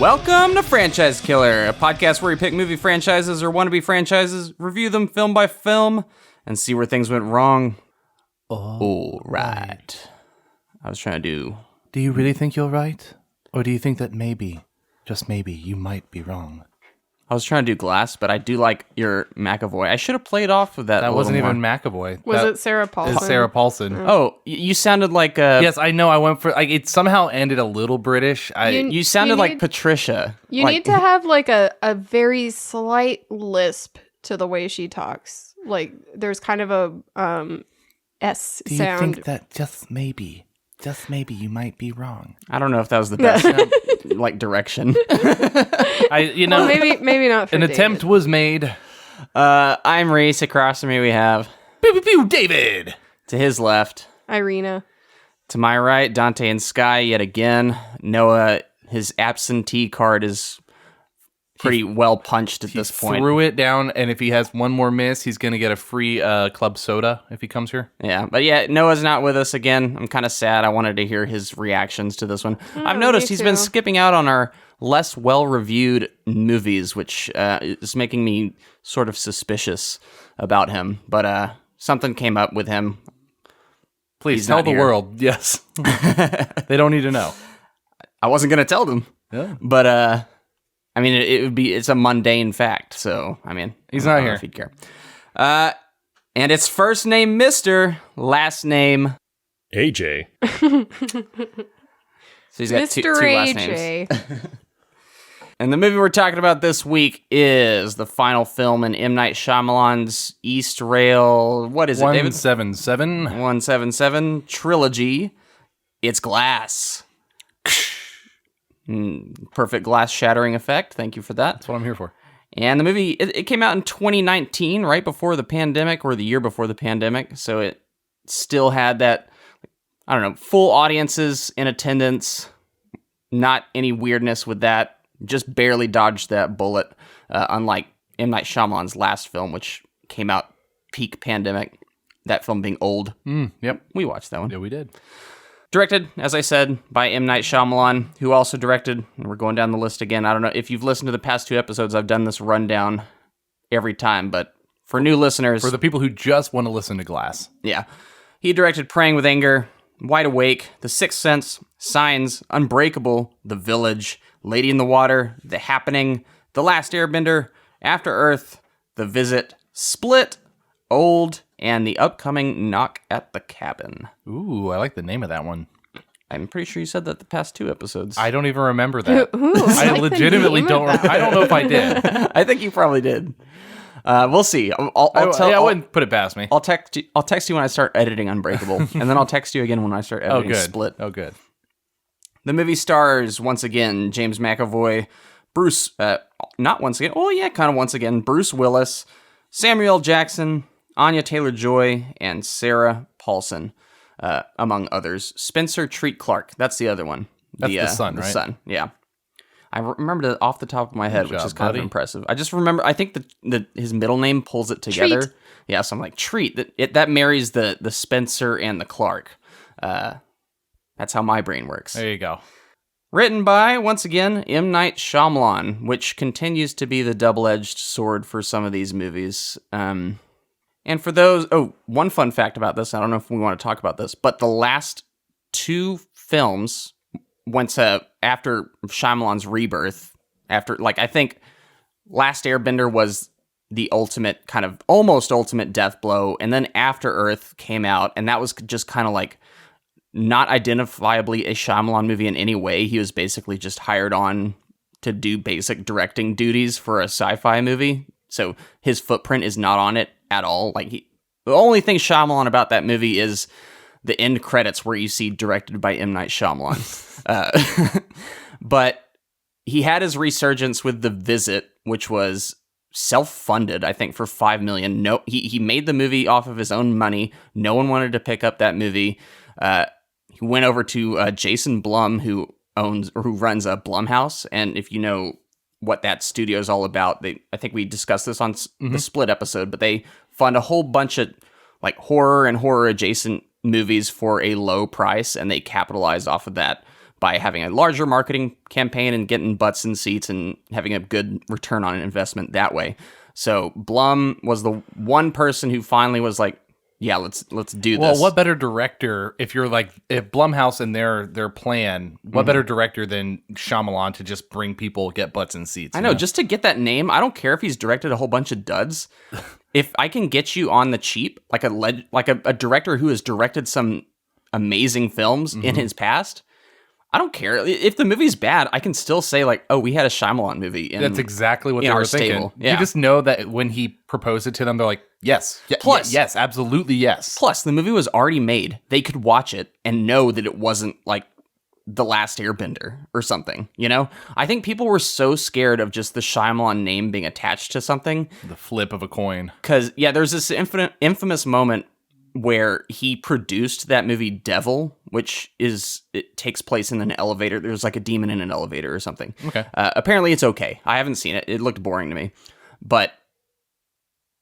Welcome to Franchise Killer, a podcast where we pick movie franchises or wannabe franchises, review them film by film, and see where things went wrong. All right. I was trying to do... Do you really think you're right? Or do you think that maybe, just maybe, you might be wrong? I was trying to do Glass, but I do like your McAvoy. I should have played off of that. That a wasn't little even more. McAvoy. Was it Sarah Paulson? It's Sarah Paulson. Oh, you sounded like... Yes, I know. I went for... it somehow ended a little British. You sounded like Patricia. You need to have like a very slight lisp to the way she talks. Like there's kind of a S Do you sound. think that just maybe you might be wrong? I don't know if that was the best like direction. Well, maybe not for An David. attempt was made. I'm Reese. Across from me we have... Pew, pew, pew, David! To his left... Irina. To my right, Dante and Sky yet again. Noah, his absentee card is pretty well punched at this point. Threw it down, and if he has one more miss, he's going to get a free club soda if he comes here. Yeah, but yeah, Noah's not with us again. I'm kind of sad. I wanted to hear his reactions to this one. I've noticed he's been skipping out on our less well-reviewed movies, which is making me sort of suspicious about him. But something came up with him. Please tell the world. Yes. They don't need to know. I wasn't going to tell them. Yeah. But, I mean, it's a mundane fact. So, I mean, He's I not don't know here. if he'd care. And it's first name Mr., last name AJ. So he's got Mr. two last names. AJ. And the movie we're talking about this week is the final film in M. Night Shyamalan's Eastrail. What is it, David? 177. 177 trilogy. It's Glass. Perfect glass shattering effect. Thank you for that. That's what I'm here for. And the movie, it came out in 2019, right before the pandemic, or the year before the pandemic. So it still had that, I don't know, full audiences in attendance. Not any weirdness with that. Just barely dodged that bullet, unlike M. Night Shyamalan's last film, which came out peak pandemic. That film being Old. Yep. We watched that one. Yeah, we did. Directed, as I said, by M. Night Shyamalan, who also directed, and we're going down the list again. I don't know if you've listened to the past two episodes, I've done this rundown every time, but for new listeners... For the people who just want to listen to Glass. Yeah. He directed Praying with Anger, Wide Awake, The Sixth Sense, Signs, Unbreakable, The Village, Lady in the Water, The Happening, The Last Airbender, After Earth, The Visit, Split, Old, and the upcoming Knock at the Cabin. Ooh, I like the name of that one. I'm pretty sure you said that the past two episodes. I don't even remember that. Ooh, I like the legitimately name don't. of that I don't know if I did. I think you probably did. We'll see. I wouldn't put it past me. I'll text you when I start editing Unbreakable, and then I'll text you again when I start editing Split. Oh, good. The movie stars, once again, James McAvoy, Bruce, not once again, oh yeah, kind of once again, Bruce Willis, Samuel L. Jackson, Anya Taylor-Joy, and Sarah Paulson, among others. Spencer Treat Clark, that's the other one. That's the son, right? The son, yeah. I remembered it off the top of my head, which is kind of impressive. I just remember, I think that his middle name pulls it together. Treat. Yeah, so I'm like, Treat. That marries the Spencer and the Clark. That's how my brain works. There you go. Written by, once again, M. Night Shyamalan, which continues to be the double-edged sword for some of these movies. And for those... Oh, one fun fact about this, I don't know if we want to talk about this, but the last two films, once after Shyamalan's rebirth, after, like, I think Last Airbender was the ultimate, kind of, almost ultimate death blow, and then After Earth came out, and that was just kind of like... not identifiably a Shyamalan movie in any way. He was basically just hired on to do basic directing duties for a sci-fi movie. So his footprint is not on it at all. Like the only thing Shyamalan about that movie is the end credits where you see directed by M. Night Shyamalan. But he had his resurgence with The Visit, which was self-funded, I think, for $5 million. No, he made the movie off of his own money. No one wanted to pick up that movie. He went over to Jason Blum, who runs a Blumhouse, and if you know what that studio is all about, I think we discussed this on the Split episode, but they fund a whole bunch of like horror and horror adjacent movies for a low price, and they capitalize off of that by having a larger marketing campaign and getting butts in seats and having a good return on investment that way. So Blum was the one person who finally was like, yeah, let's do this. Well, what better director if Blumhouse and their plan, what better director than Shyamalan to just bring people, get butts in seats? I know, just to get that name, I don't care if he's directed a whole bunch of duds. If I can get you on the cheap, like a director who has directed some amazing films in his past, I don't care. If the movie's bad, I can still say like, oh, we had a Shyamalan movie. That's exactly what they were thinking. Yeah. You just know that when he proposed it to them, they're like, yes. Yes, absolutely yes. Plus, the movie was already made. They could watch it and know that it wasn't like The Last Airbender or something, you know? I think people were so scared of just the Shyamalan name being attached to something. The flip of a coin. Because, yeah, there's this infamous moment where he produced that movie Devil, which it takes place in an elevator. There's like a demon in an elevator or something. Okay. Apparently it's okay. I haven't seen it. It looked boring to me. But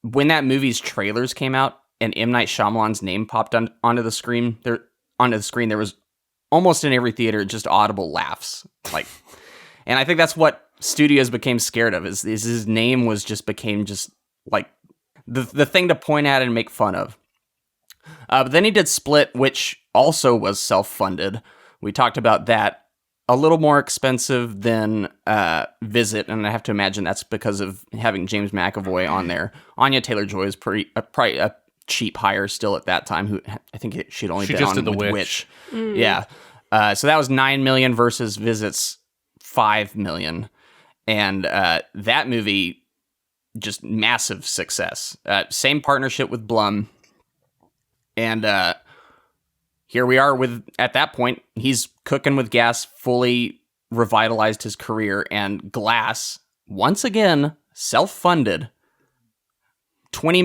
when that movie's trailers came out and M. Night Shyamalan's name popped onto the screen, there was almost in every theater just audible laughs. And I think that's what studios became scared of is his name became like the thing to point at and make fun of. But then he did Split, which also was self-funded. We talked about that. A little more expensive than Visit, and I have to imagine that's because of having James McAvoy on there. Anya Taylor-Joy is probably a cheap hire still at that time. Who I think she'd only been on with Witch. Yeah. So that was $9 million versus Visit's $5 million, and that movie just massive success. Same partnership with Blum. And here we are at that point, he's cooking with gas, fully revitalized his career, and Glass, once again, self-funded. $20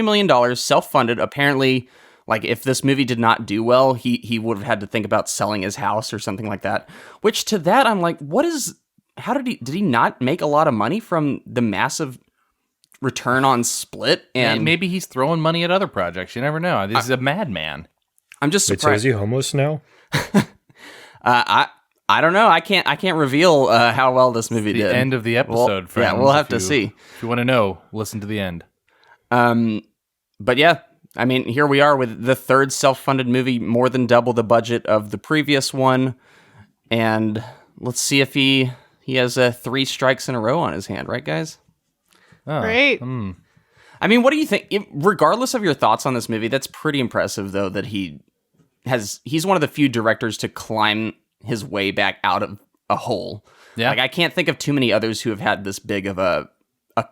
million, self-funded. Apparently, like, if this movie did not do well, he would have had to think about selling his house or something like that. Which, to that, I'm like, did he not make a lot of money from the massive return on Split? And maybe he's throwing money at other projects. You never know. This is a madman. I'm just Wait, surprised. so is he homeless now? I don't know. I can't reveal how well this movie did. The end of the episode, friends. Yeah, we'll have to see. If you want to know, listen to the end. But yeah, I mean, here we are with the third self-funded movie, more than double the budget of the previous one, and let's see if he has 3 strikes in a row on his hand, right, guys? Oh, Great. I mean, what do you think? Regardless of your thoughts on this movie, that's pretty impressive, though, that he's one of the few directors to climb his way back out of a hole. Yeah. Like, I can't think of too many others who have had this big of a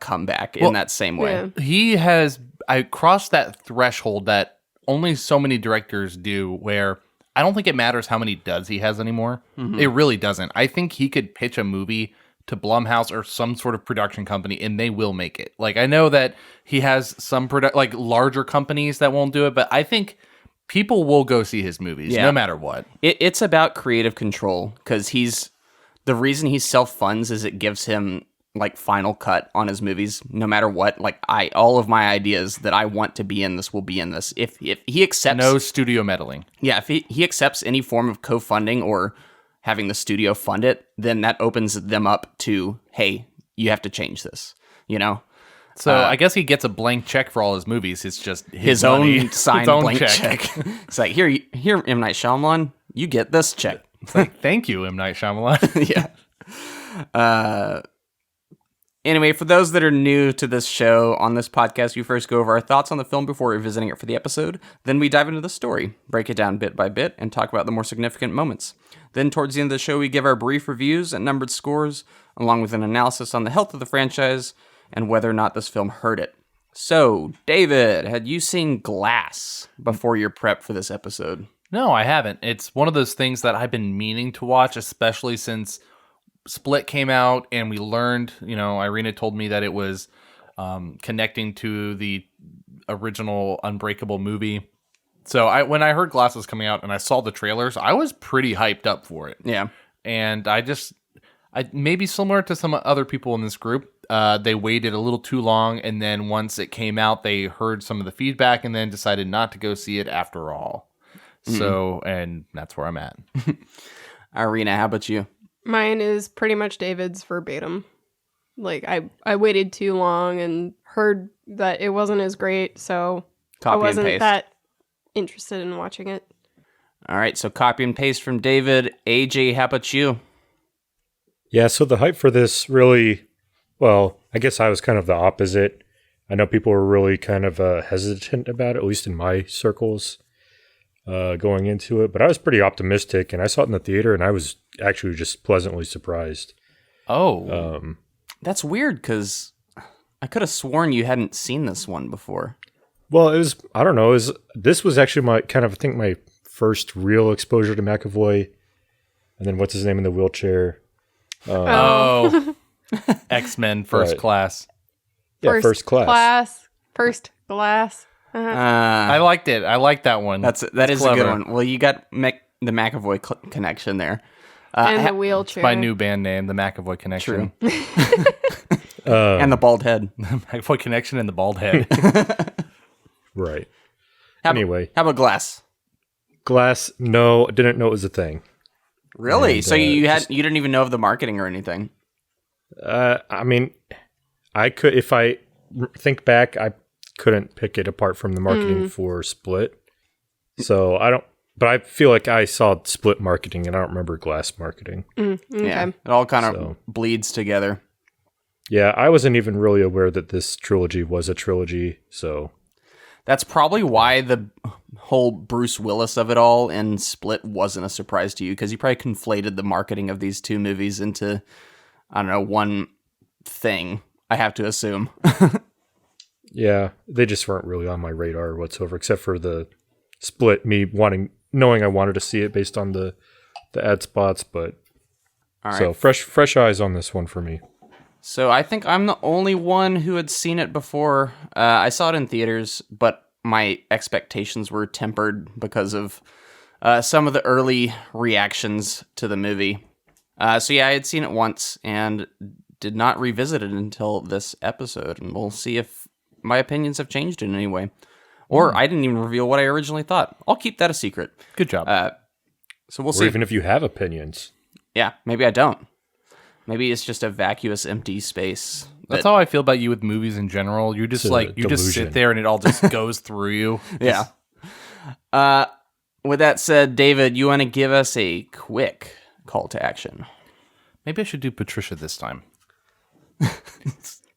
comeback in that same way. Yeah. I crossed that threshold that only so many directors do, where I don't think it matters how many duds he has anymore. Mm-hmm. It really doesn't. I think he could pitch a movie to Blumhouse or some sort of production company, and they will make it. Like, I know that he has some larger companies that won't do it, but I think people will go see his movies no matter what. It's about creative control, because the reason he self-funds is it gives him like final cut on his movies, no matter what. Like, all of my ideas that I want to be in this will be in this. If he accepts no studio meddling. Yeah, if he accepts any form of co-funding or having the studio fund it, then that opens them up to, hey, you have to change this, you know? So I guess he gets a blank check for all his movies. It's just his own signed blank check. It's like, here, M. Night Shyamalan, you get this check. It's like, thank you, M. Night Shyamalan. Yeah. Anyway, for those that are new to this show, on this podcast, we first go over our thoughts on the film before revisiting it for the episode. Then we dive into the story, break it down bit by bit, and talk about the more significant moments. Then towards the end of the show, we give our brief reviews and numbered scores, along with an analysis on the health of the franchise and whether or not this film hurt it. So, David, had you seen Glass before your prep for this episode? No, I haven't. It's one of those things that I've been meaning to watch, especially since Split came out and we learned, Irina told me that it was connecting to the original Unbreakable movie. So when I heard Glass was coming out and I saw the trailers, I was pretty hyped up for it. Yeah. And I maybe similar to some other people in this group, they waited a little too long, and then once it came out, they heard some of the feedback and then decided not to go see it after all. So, and that's where I'm at. Irina, how about you? Mine is pretty much David's verbatim. Like, I waited too long and heard that it wasn't as great, so Copy I wasn't and paste. that interested in watching it. All right, so copy and paste from David. AJ, how about you? Yeah, so the hype for this really, well, I guess I was kind of the opposite. I know people were really kind of hesitant about it, at least in my circles, going into it. But I was pretty optimistic, and I saw it in the theater, and I was actually just pleasantly surprised. Oh. That's weird, because I could have sworn you hadn't seen this one before. Well, it was, I don't know, this was actually my kind of, I think, my first real exposure to McAvoy. And then what's his name in the wheelchair? Oh. X-Men First Right. Class. Yeah, First Class. First glass. I liked it. I liked that one. That is clever. a good one. Well, you got the McAvoy connection there. And the wheelchair. My new band name, the McAvoy Connection. True. And the bald head. McAvoy Connection and the bald head. Right. How Anyway. How about Glass? Glass, no, didn't know it was a thing. Really? And, So you didn't even know of the marketing or anything? I mean, I could, if I think back, I couldn't pick it apart from the marketing for Split. So but I feel like I saw Split marketing and I don't remember Glass marketing. Okay. Yeah. It all kind of So. bleeds together. Yeah, I wasn't even really aware that this trilogy was a trilogy. So That's probably why the whole Bruce Willis of it all in Split wasn't a surprise to you, because you probably conflated the marketing of these two movies into, I don't know, one thing, I have to assume. yeah, they just weren't really on my radar whatsoever, except for the Split, me knowing I wanted to see it based on the ad spots. But All right. so fresh eyes on this one for me. So I think I'm the only one who had seen it before. I saw it in theaters, but my expectations were tempered because of some of the early reactions to the movie. So yeah, I had seen it once and did not revisit it until this episode, and we'll see if my opinions have changed in any way. Or I didn't even reveal what I originally thought. I'll keep that a secret. Good job. So we'll Or see. even if you have opinions. Yeah, maybe I don't. Maybe it's just a vacuous, empty space. That's how I feel about you with movies in general. You just It's a you just delusion. sit there and it all just goes through you. Yeah. With that said, David, you want to give us a quick call to action? Maybe I should do Patricia this time.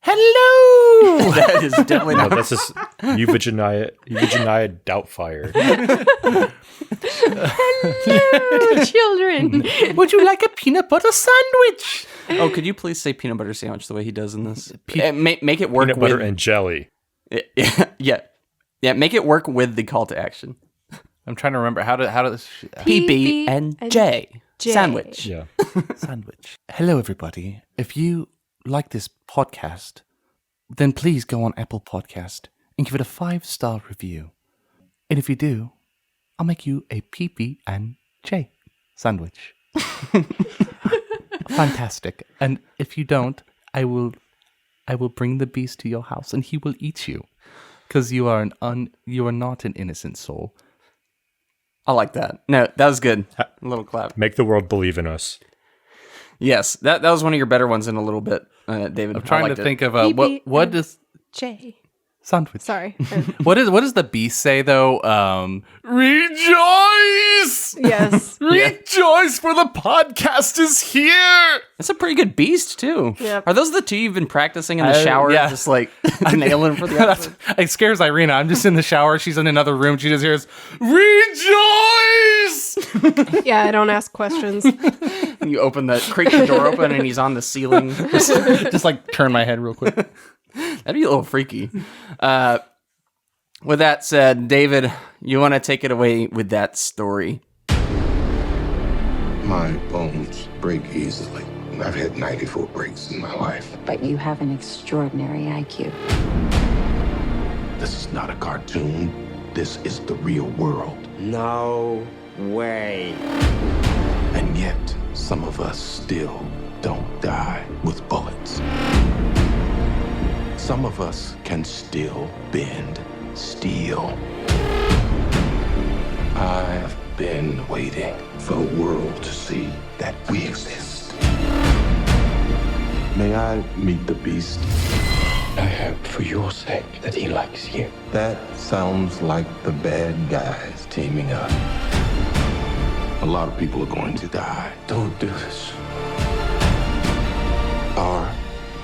Hello! That is definitely No, not. that's just Euphegenia Doubtfire. Children. Would you like a peanut butter sandwich? Oh, could you please say peanut butter sandwich the way he does in this? Make it work Peanut with... butter and jelly. Yeah. Make it work with the call to action. I'm trying to remember how to PB and J. J. Sandwich. Yeah. sandwich. Hello, everybody. If you like this podcast, then please go on Apple Podcast and give it a 5-star review. And if you do, I'll make you a PB and J sandwich. Fantastic. And if you don't, I will bring the beast to your house and he will eat you, because you are not an innocent soul. I like that. No, that was good. A little clap. Make the world believe in us. Yes, that was one of your better ones in a little bit, David. I'm trying to think of PB what does J. sandwich. Sorry. What does the beast say though? Rejoice! Yes. Rejoice, for the podcast is here. It's a pretty good beast, too. Yep. Are those the two you've been practicing in the shower? yeah. Just like nailing for the episode? It scares Irina. I'm just in the shower. She's in another room. She just hears, Rejoice! Yeah, I don't ask questions. And you creak the door open, and he's on the ceiling. Just like turn my head real quick. That'd be a little freaky. With that said, David, you want to take it away with that story? My bones break easily. I've had 94 breaks in my life. But you have an extraordinary IQ. This is not a cartoon. This is the real world. No way. And yet, some of us still don't die with bullets. Some of us can still bend steel. I've been waiting for the world to see that we exist. May I meet the beast? I hope for your sake that he likes you. That sounds like the bad guys teaming up. A lot of people are going to die. Don't do this. Are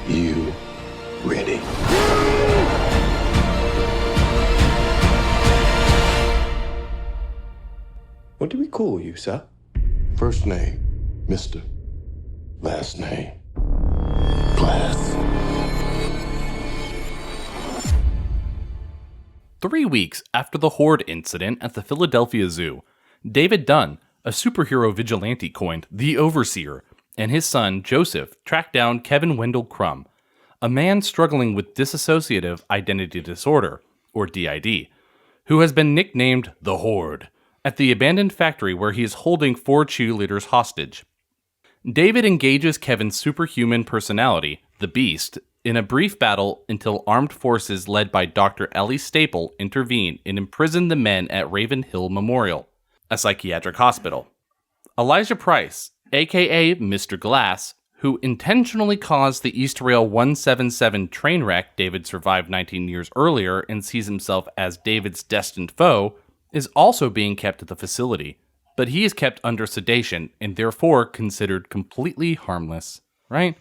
you ready? What do we call you, sir? First name, Mr. Last name, Glass. 3 weeks after the Horde incident at the Philadelphia Zoo, David Dunn, a superhero vigilante coined the Overseer, and his son, Joseph, tracked down Kevin Wendell Crumb, a man struggling with dissociative identity disorder, or DID, who has been nicknamed the Horde, at the abandoned factory where he is holding 4 cheerleaders hostage. David engages Kevin's superhuman personality, the Beast, in a brief battle until armed forces led by Dr. Ellie Staple intervene and imprison the men at Raven Hill Memorial, a psychiatric hospital. Elijah Price, aka Mr. Glass, who intentionally caused the Eastrail 177 train wreck David survived 19 years earlier and sees himself as David's destined foe, is also being kept at the facility, but he is kept under sedation and therefore considered completely harmless, right?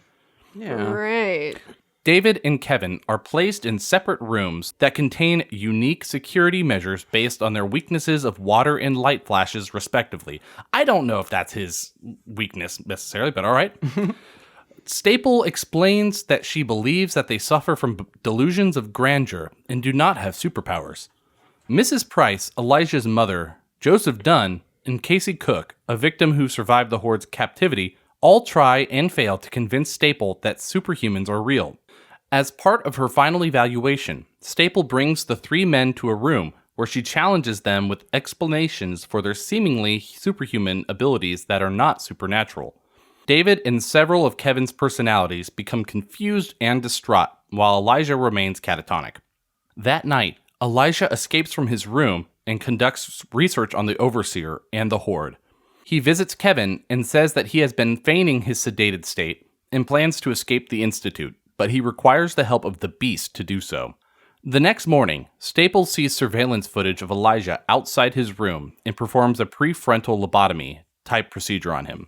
Yeah. Right. David and Kevin are placed in separate rooms that contain unique security measures based on their weaknesses of water and light flashes, respectively. I don't know if that's his weakness necessarily, but all right. Staple explains that she believes that they suffer from delusions of grandeur and do not have superpowers. Mrs. Price, Elijah's mother, Joseph Dunn, and Casey Cook, a victim who survived the Horde's captivity, all try and fail to convince Staple that superhumans are real. As part of her final evaluation, Staple brings the 3 men to a room where she challenges them with explanations for their seemingly superhuman abilities that are not supernatural. David and several of Kevin's personalities become confused and distraught, while Elijah remains catatonic. That night, Elijah escapes from his room and conducts research on the Overseer and the Horde. He visits Kevin and says that he has been feigning his sedated state and plans to escape the Institute, but he requires the help of the Beast to do so. The next morning, Staples sees surveillance footage of Elijah outside his room and performs a prefrontal lobotomy type procedure on him.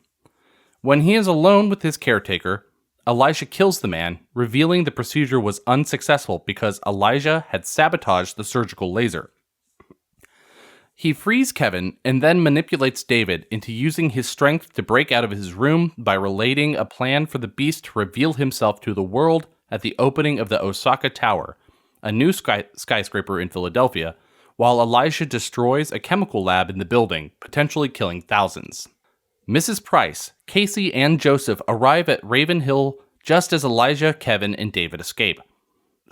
When he is alone with his caretaker, Elijah kills the man, revealing the procedure was unsuccessful because Elijah had sabotaged the surgical laser. He frees Kevin and then manipulates David into using his strength to break out of his room by relating a plan for the Beast to reveal himself to the world at the opening of the Osaka Tower, a new skyscraper in Philadelphia, while Elijah destroys a chemical lab in the building, potentially killing thousands. Mrs. Price, Casey, and Joseph arrive at Raven Hill just as Elijah, Kevin, and David escape.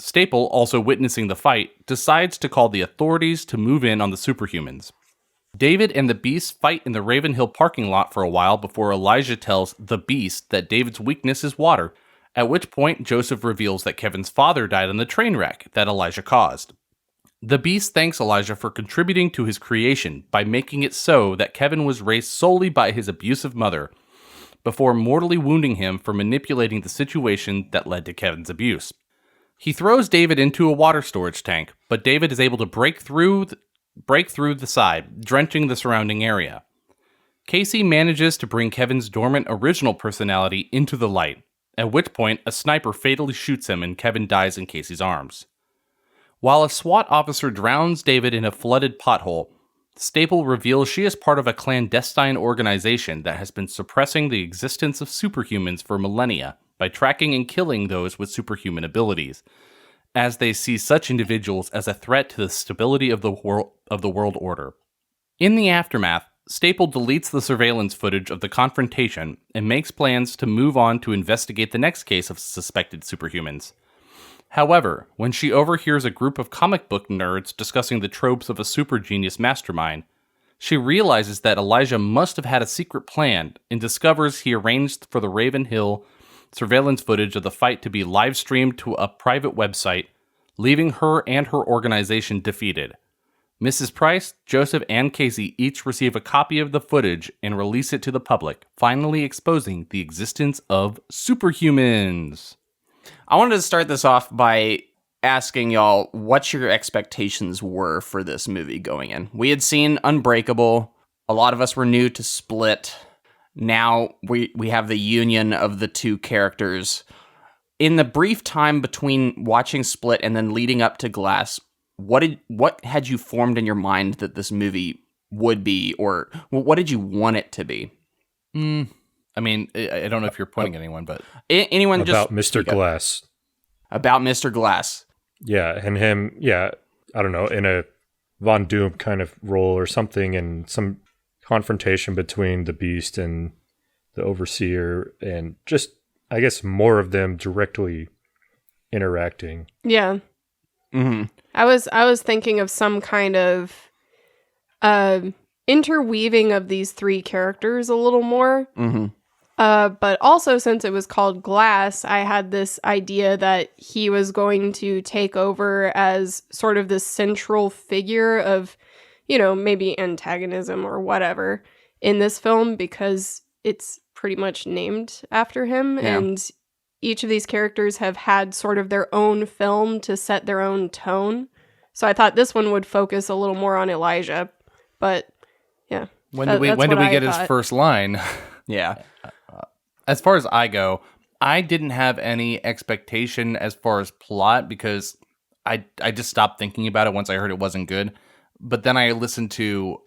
Staple, also witnessing the fight, decides to call the authorities to move in on the superhumans. David and the Beast fight in the Raven Hill parking lot for a while before Elijah tells the Beast that David's weakness is water, at which point Joseph reveals that Kevin's father died in the train wreck that Elijah caused. The Beast thanks Elijah for contributing to his creation by making it so that Kevin was raised solely by his abusive mother, before mortally wounding him for manipulating the situation that led to Kevin's abuse. He throws David into a water storage tank, but David is able to break through the side, drenching the surrounding area. Casey manages to bring Kevin's dormant original personality into the light, at which point a sniper fatally shoots him and Kevin dies in Casey's arms. While a SWAT officer drowns David in a flooded pothole, Staple reveals she is part of a clandestine organization that has been suppressing the existence of superhumans for millennia by tracking and killing those with superhuman abilities, as they see such individuals as a threat to the stability of the world order. In the aftermath, Staple deletes the surveillance footage of the confrontation and makes plans to move on to investigate the next case of suspected superhumans. However, when she overhears a group of comic book nerds discussing the tropes of a super genius mastermind, she realizes that Elijah must have had a secret plan and discovers he arranged for the Raven Hill surveillance footage of the fight to be live-streamed to a private website, leaving her and her organization defeated. Mrs. Price, Joseph, and Casey each receive a copy of the footage and release it to the public, finally exposing the existence of superhumans. I wanted to start this off by asking y'all what your expectations were for this movie going in. We had seen Unbreakable. A lot of us were new to Split. Now we have the union of the two characters. In the brief time between watching Split and then leading up to Glass, what had you formed in your mind that this movie would be, or what did you want it to be? I mean, I don't know if you're pointing at anyone, but Anyone About just Mr. Glass. about Mr. Glass. Yeah, and him, I don't know, in a Von Doom kind of role or something, and some confrontation between the Beast and the Overseer, and just, I guess, more of them directly interacting. Yeah. Mm-hmm. I was thinking of some kind of interweaving of these three characters a little more. Mm-hmm. But also, since it was called Glass, I had this idea that he was going to take over as sort of this central figure of, maybe antagonism or whatever in this film, because it's pretty much named after him. Yeah. And each of these characters have had sort of their own film to set their own tone. So I thought this one would focus a little more on Elijah. But yeah. when did we get his first line? Yeah. As far as I go, I didn't have any expectation as far as plot because I just stopped thinking about it once I heard it wasn't good. But then I listened to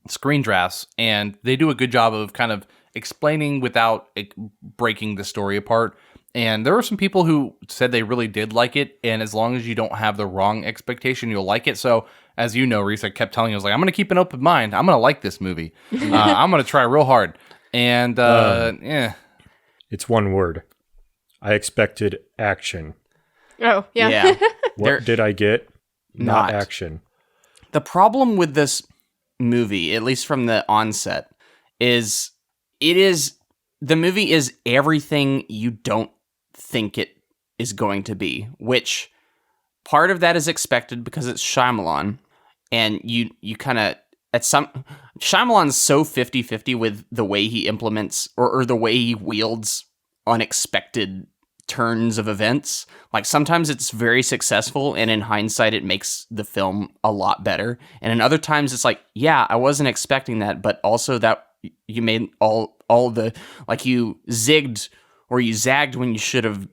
screen drafts, and they do a good job of kind of explaining without breaking the story apart. And there were some people who said they really did like it, and as long as you don't have the wrong expectation, you'll like it. So, as you know, Reese, I kept telling you, I was like, I'm going to keep an open mind. I'm going to like this movie. I'm going to try real hard. And, yeah. It's one word. I expected action. Oh, yeah. Yeah. What did I get? Not. Not action. The problem with this movie, at least from the onset, is the movie is everything you don't think it is going to be, which part of that is expected because it's Shyamalan, and you kind of Shyamalan's so 50-50 with the way he implements or the way he wields unexpected turns of events. Like sometimes it's very successful, and in hindsight it makes the film a lot better, and in other times it's like, yeah, I wasn't expecting that, but also that you made all the, like, you zigged or you zagged when you should have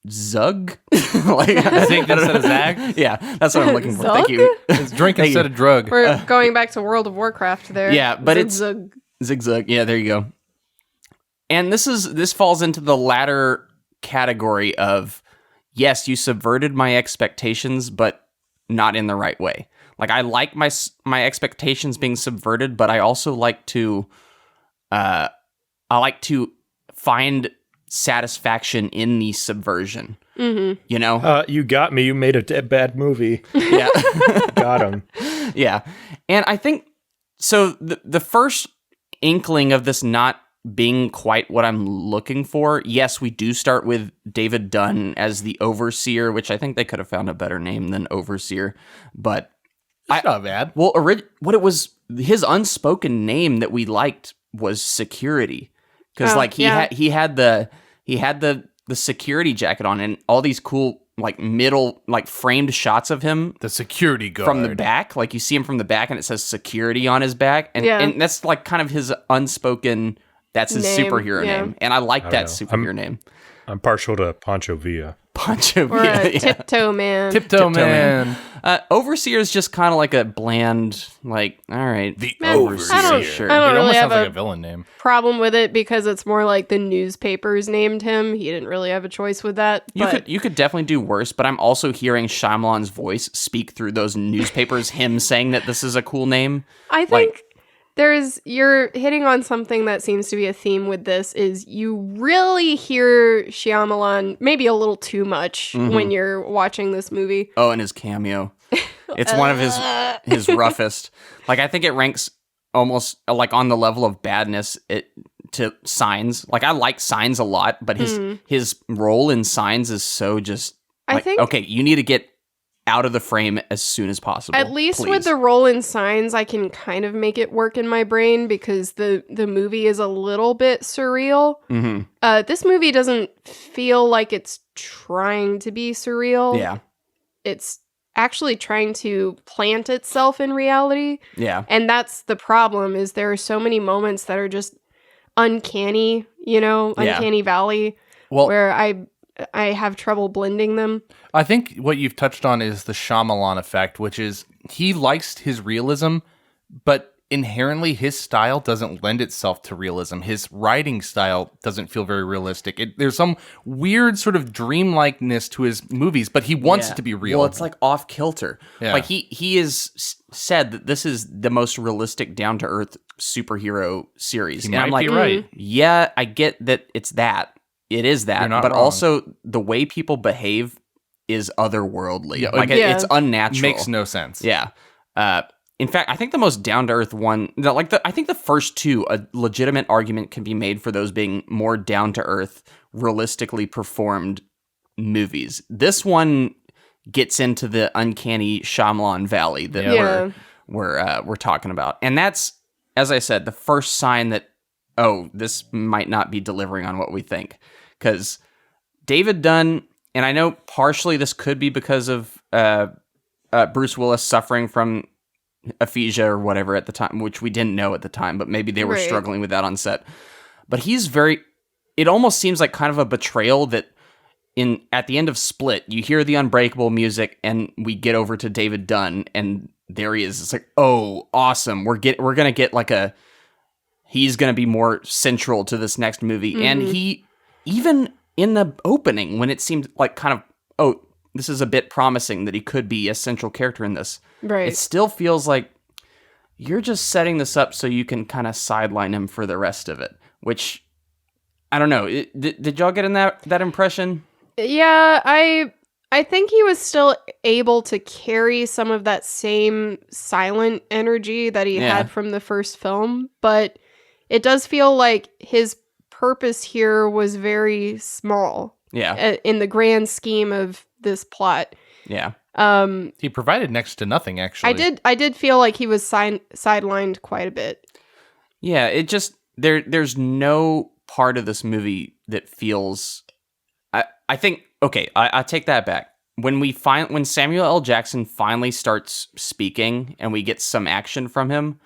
zug. Like Zigged instead of zagged? Yeah, that's what I'm looking for. Zug? Thank you. It's drink Thank instead you. of drug. We're going back to World of Warcraft there. Yeah, but it's Zug. zigzag. Yeah, there you go. And this falls into the latter category of, yes, you subverted my expectations, but not in the right way. Like, I like my expectations being subverted, but I also like to find satisfaction in the subversion. Mm-hmm. You know? You got me. You made a bad movie. Yeah. Got him. Yeah. And I think, so the first inkling of this not being quite what I'm looking for, yes, we do start with David Dunn as the Overseer, which I think they could have found a better name than Overseer, but It's not bad. well, what it was, his unspoken name that we liked was Security, because he had the security jacket on, and all these cool framed shots of him The security guard. from the back. Like, you see him from the back, and it says Security on his back, and that's like kind of his unspoken. That's his Name, superhero yeah. name, and I like that know. superhero name. I'm partial to Pancho Villa. Pancho Or Villa. a Tiptoe Man. Tiptoe Man. Overseer is just kind of like a bland, like, all right. The Man, Overseer. I don't Sure. really It almost have sounds like a a villain name. problem with it because it's more like the newspapers named him. He didn't really have a choice with that. You could definitely do worse, but I'm also hearing Shyamalan's voice speak through those newspapers, him saying that this is a cool name. I think you're hitting on something that seems to be a theme with this, is you really hear Shyamalan maybe a little too much when you're watching this movie. Oh, and his cameo. It's one of his roughest. Like, I think it ranks almost like on the level of badness to Signs. Like, I like Signs a lot, but his role in Signs is so just, I like, think- okay, you need to get out of the frame as soon as possible. At least please. with the roll in signs, I can kind of make it work in my brain because the movie is a little bit surreal. Mm-hmm. This movie doesn't feel like it's trying to be surreal. Yeah. It's actually trying to plant itself in reality. Yeah. And that's the problem, is there are so many moments that are just uncanny, uncanny valley, where I have trouble blending them. I think what you've touched on is the Shyamalan effect, which is he likes his realism, but inherently his style doesn't lend itself to realism. His writing style doesn't feel very realistic. There's some weird sort of dreamlikeness to his movies, but he wants it to be real. Well, it's like off kilter. Yeah. Like he has said that this is the most realistic, down to earth superhero series. He And I'm might like, be right. yeah, I get that it's that. It is that, You're not but wrong. also the way people behave is otherworldly. Yeah, like yeah. it's unnatural. Makes no sense. Yeah. In fact, I think the most down to earth one, I think the first two, a legitimate argument can be made for those being more down to earth, realistically performed movies. This one gets into the uncanny Shyamalan valley that we're talking about, and that's, as I said, the first sign that this might not be delivering on what we think, because David Dunn, and I know partially this could be because of Bruce Willis suffering from aphasia or whatever at the time, which we didn't know at the time, but maybe they were struggling with that on set. But it almost seems like kind of a betrayal that at the end of Split, you hear the Unbreakable music and we get over to David Dunn and there he is. It's like, oh, awesome. We're going to get like he's going to be more central to this next movie. Mm-hmm. And he, even in the opening, when it seemed like kind of, this is a bit promising that he could be a central character in this. Right. It still feels like you're just setting this up so you can kind of sideline him for the rest of it, which, I don't know. Did y'all get in that impression? Yeah, I think he was still able to carry some of that same silent energy that he had from the first film, but it does feel like his purpose here was very small. Yeah. In the grand scheme of this plot. Yeah. He provided next to nothing, actually. I did feel like he was sidelined quite a bit. Yeah, it just there's no part of this movie that feels. I think I take that back. When Samuel L. Jackson finally starts speaking and we get some action from him,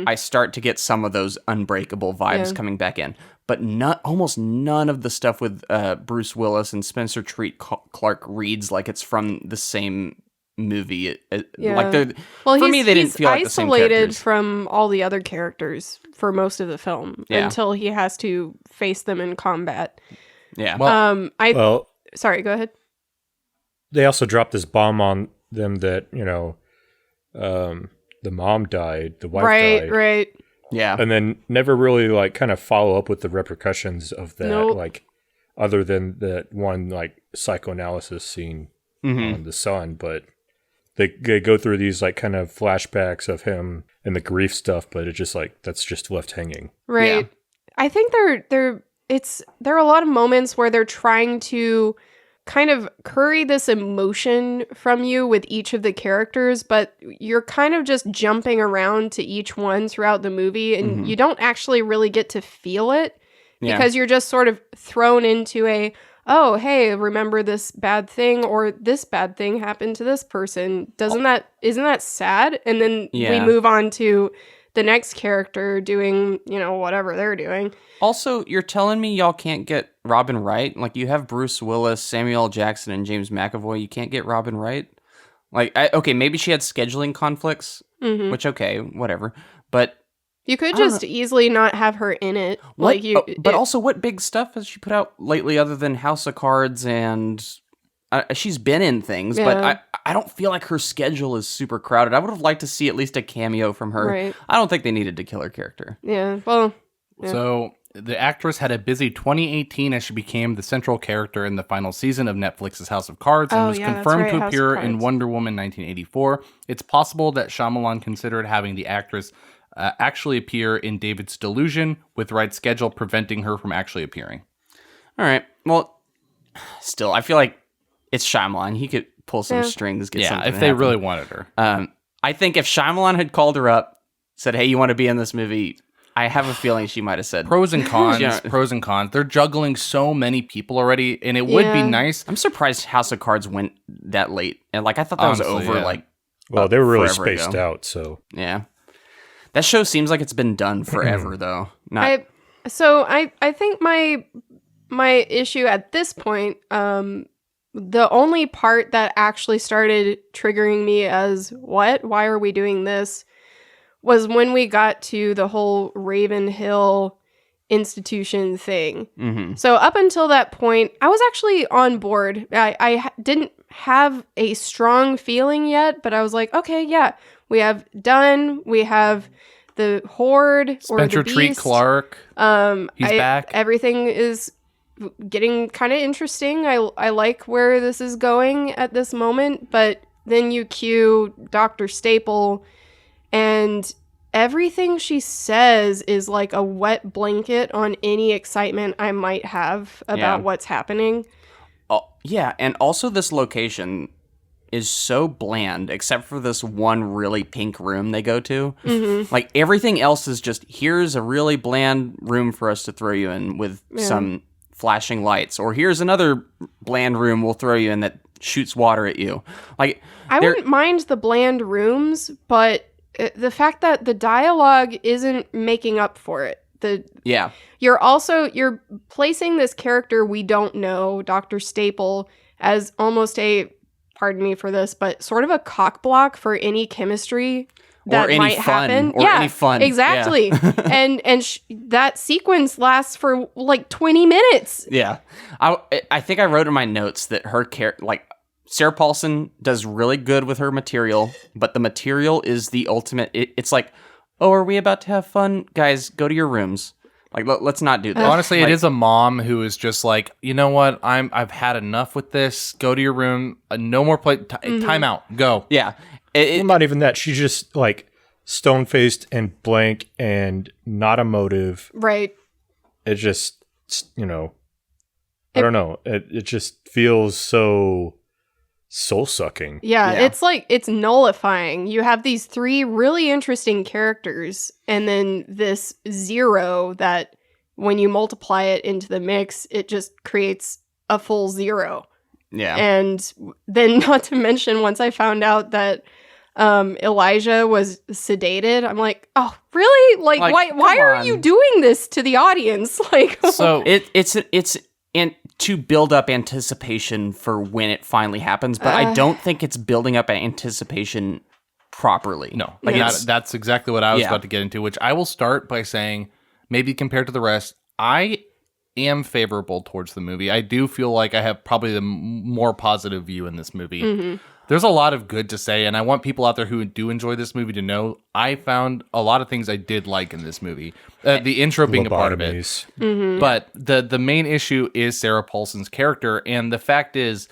I start to get some of those Unbreakable vibes coming back in. But almost none of the stuff with Bruce Willis and Spencer Treat Clark reads like it's from the same movie. For me, they didn't feel like the same characters. characters. From all the other characters for most of the film until he has to face them in combat. Yeah. Sorry, go ahead. They also dropped this bomb on them that, the mom died, the wife died. Right. Yeah. And then never really kind of follow up with the repercussions of that, other than that one psychoanalysis scene on the son. But they go through these kind of flashbacks of him and the grief stuff, but it's just that's just left hanging. Right. Yeah. I think there are a lot of moments where they're trying to kind of curry this emotion from you with each of the characters, but you're kind of just jumping around to each one throughout the movie, and you don't actually really get to feel it because you're just sort of thrown into oh, hey, remember this bad thing, or this bad thing happened to this person. Isn't that sad? And then we move on to the next character doing, whatever they're doing. Also, you're telling me y'all can't get Robin Wright? You have Bruce Willis, Samuel L. Jackson, and James McAvoy. You can't get Robin Wright? Maybe she had scheduling conflicts, which, whatever. But you could just easily not have her in it. Also, what big stuff has she put out lately other than House of Cards and... she's been in things, but I don't feel like her schedule is super crowded. I would have liked to see at least a cameo from her. Right. I don't think they needed to kill her character. Yeah, well... Yeah. So, the actress had a busy 2018 as she became the central character in the final season of Netflix's House of Cards and was confirmed to appear in Wonder Woman 1984. It's possible that Shyamalan considered having the actress actually appear in David's Delusion, with Wright's schedule preventing her from actually appearing. All right. Well, still, I feel like it's Shyamalan. He could pull some strings, get something. If they really wanted her. I think if Shyamalan had called her up, said, "Hey, you want to be in this movie?" I have a feeling she might have said pros and cons. Yeah. Pros and cons. They're juggling so many people already, and it would be nice. I'm surprised House of Cards went that late, and like I thought that Honestly, was over. yeah. like, Well, they were really forever spaced ago. out, so Yeah, that show seems like it's been done forever, though. Not I think my issue at this point, the only part that actually started triggering me as why are we doing this, was when we got to the whole Raven Hill institution thing. Mhm. So up until that point, I was actually on board. I didn't have a strong feeling yet, but I was like, okay, yeah, we have Dunn, we have the Horde, Spencer or the Treat Beast. Clark. He's back. Everything is getting kind of interesting. I like where this is going at this moment, but then you cue Dr. Staple, and everything she says is like a wet blanket on any excitement I might have about what's happening. Oh, yeah, and also this location is so bland, except for this one really pink room they go to. Mm-hmm. Like, everything else is just, here's a really bland room for us to throw you in with some flashing lights. Or here's another bland room we'll throw you in that shoots water at you. Like, I wouldn't mind the bland rooms, but the fact that the dialogue isn't making up for it. You're placing this character we don't know, Dr. Staple, as almost a, pardon me for this, but sort of a cock block for any chemistry that might happen. Any fun. Exactly. Yeah. and that sequence lasts for like 20 minutes. Yeah. I think I wrote in my notes that her character, like, Sarah Paulson does really good with her material, but the material is the ultimate. It's like, oh, are we about to have fun? Guys, go to your rooms. Like, let's not do that. Honestly, it is a mom who is just like, you know what? I've had enough with this. Go to your room. No more play. Time out. Go. Yeah. well, not even that. She's just like stone-faced and blank and not emotive. Right. It just, I don't know. It just feels so soul-sucking. Yeah, it's like, it's nullifying. You have these three really interesting characters, and then this zero that, when you multiply it into the mix, it just creates a full zero. Yeah. And then, not to mention, once I found out that Elijah was sedated, I'm like, oh, really? Like why are you doing this to the audience? Like, so it's to build up anticipation for when it finally happens, but I don't think it's building up anticipation properly. No, like that's exactly what I was about to get into, which I will start by saying, maybe compared to the rest, I am favorable towards the movie. I do feel like I have probably the more positive view in this movie. Mm-hmm. There's a lot of good to say, and I want people out there who do enjoy this movie to know I found a lot of things I did like in this movie. The intro being a part of it. Mm-hmm. But the main issue is Sarah Paulson's character, and the fact is,